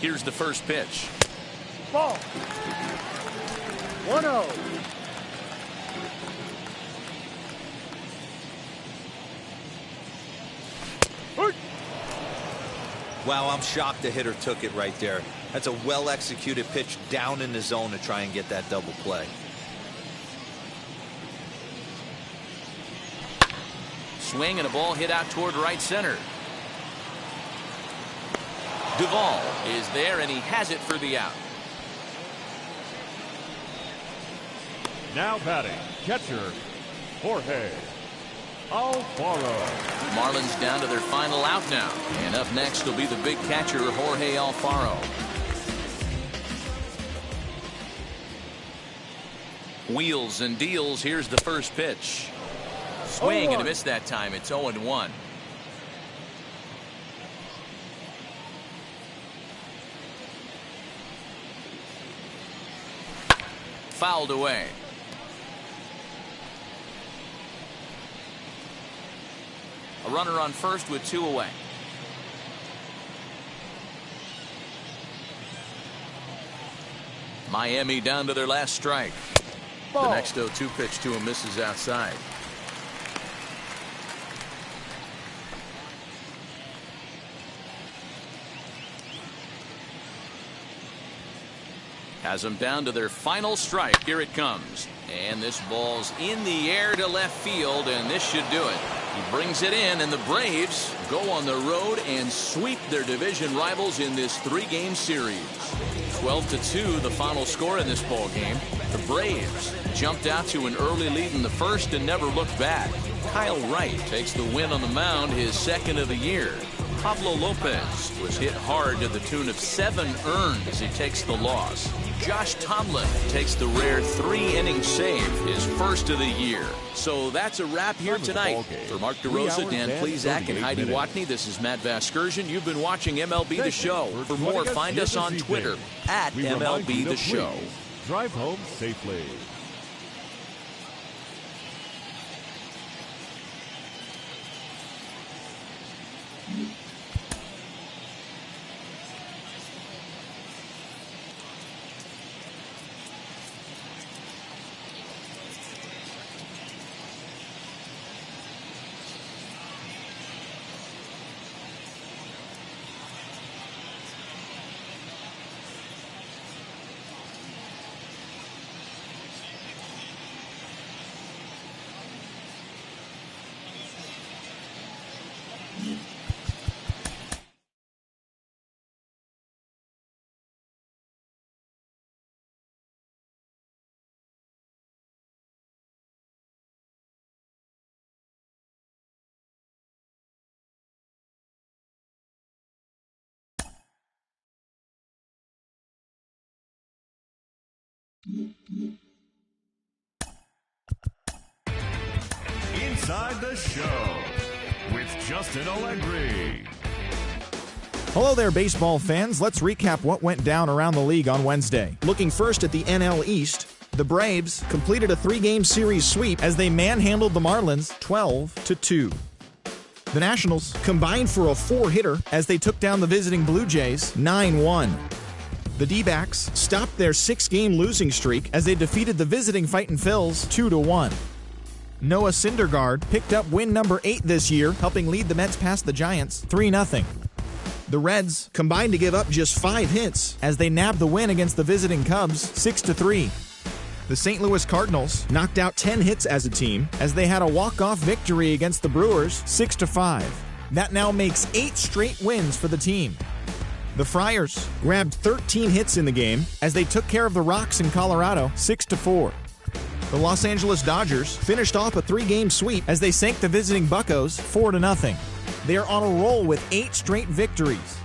Here's the first pitch. Ball. 1-0. Wow, I'm shocked the hitter took it right there. That's a well-executed pitch down in the zone to try and get that double play. Swing and a ball hit out toward right center. Duvall is there, and he has it for the out. Now batting, catcher, Jorge Alfaro. Marlins down to their final out now. And up next will be the big catcher, Jorge Alfaro. Wheels and deals. Here's the first pitch. Swing and a miss that time. It's 0-1. Fouled away. A runner on first with 2 away. Miami down to their last strike. Ball. The next 0-2 pitch to him misses outside. Has them down to their final strike. Here it comes. And this ball's in the air to left field, and this should do it. He brings it in, and the Braves go on the road and sweep their division rivals in this 3-game series. 12-2 the final score in this ball game. The Braves jumped out to an early lead in the first and never looked back. Kyle Wright takes the win on the mound, his second of the year. Pablo Lopez was hit hard to the tune of 7 earned as he takes the loss. Josh Tomlin takes the rare 3-inning save, his first of the year. So that's a wrap here tonight. For Mark DeRosa, Dan Plesac, and Heidi Watney, this is Matt Vasgersian. You've been watching MLB The Show. For more, find us on Twitter at MLB The Show. Drive home safely. Inside the Show with Justin Allegri. Hello there, baseball fans. Let's recap what went down around the league on Wednesday. Looking first at the NL East, the Braves completed a 3-game series sweep as they manhandled the Marlins 12-2. The Nationals combined for a 4-hitter as they took down the visiting Blue Jays 9-1. The D-backs stopped their 6-game losing streak as they defeated the visiting Fightin' Phils 2-1. Noah Syndergaard picked up win number 8 this year, helping lead the Mets past the Giants 3-0. The Reds combined to give up just 5 hits as they nabbed the win against the visiting Cubs 6-3. The St. Louis Cardinals knocked out 10 hits as a team as they had a walk-off victory against the Brewers 6-5. That now makes 8 straight wins for the team. The Friars grabbed 13 hits in the game as they took care of the Rocks in Colorado 6-4. The Los Angeles Dodgers finished off a 3-game sweep as they sank the visiting Buccos 4-0. They are on a roll with 8 straight victories.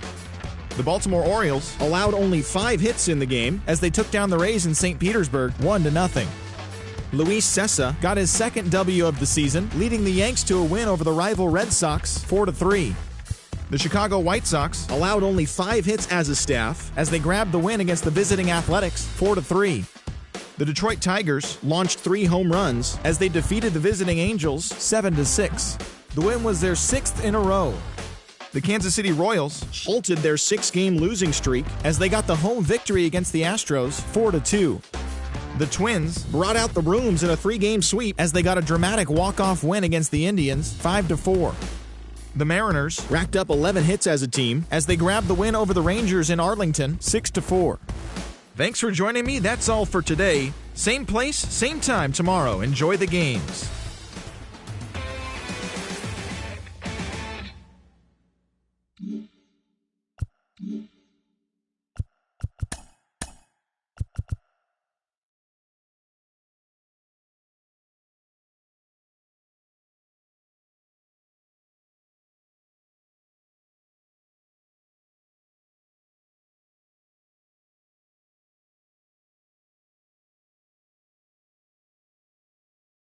The Baltimore Orioles allowed only 5 hits in the game as they took down the Rays in St. Petersburg 1-0. Luis Cessa got his second W of the season, leading the Yanks to a win over the rival Red Sox 4-3. The Chicago White Sox allowed only 5 hits as a staff as they grabbed the win against the visiting Athletics 4-3. The Detroit Tigers launched 3 home runs as they defeated the visiting Angels 7-6. The win was their 6th in a row. The Kansas City Royals halted their 6-game losing streak as they got the home victory against the Astros 4-2. The Twins brought out the rooms in a 3-game sweep as they got a dramatic walk-off win against the Indians 5-4. The Mariners racked up 11 hits as a team as they grabbed the win over the Rangers in Arlington 6-4. Thanks for joining me. That's all for today. Same place, same time tomorrow. Enjoy the games.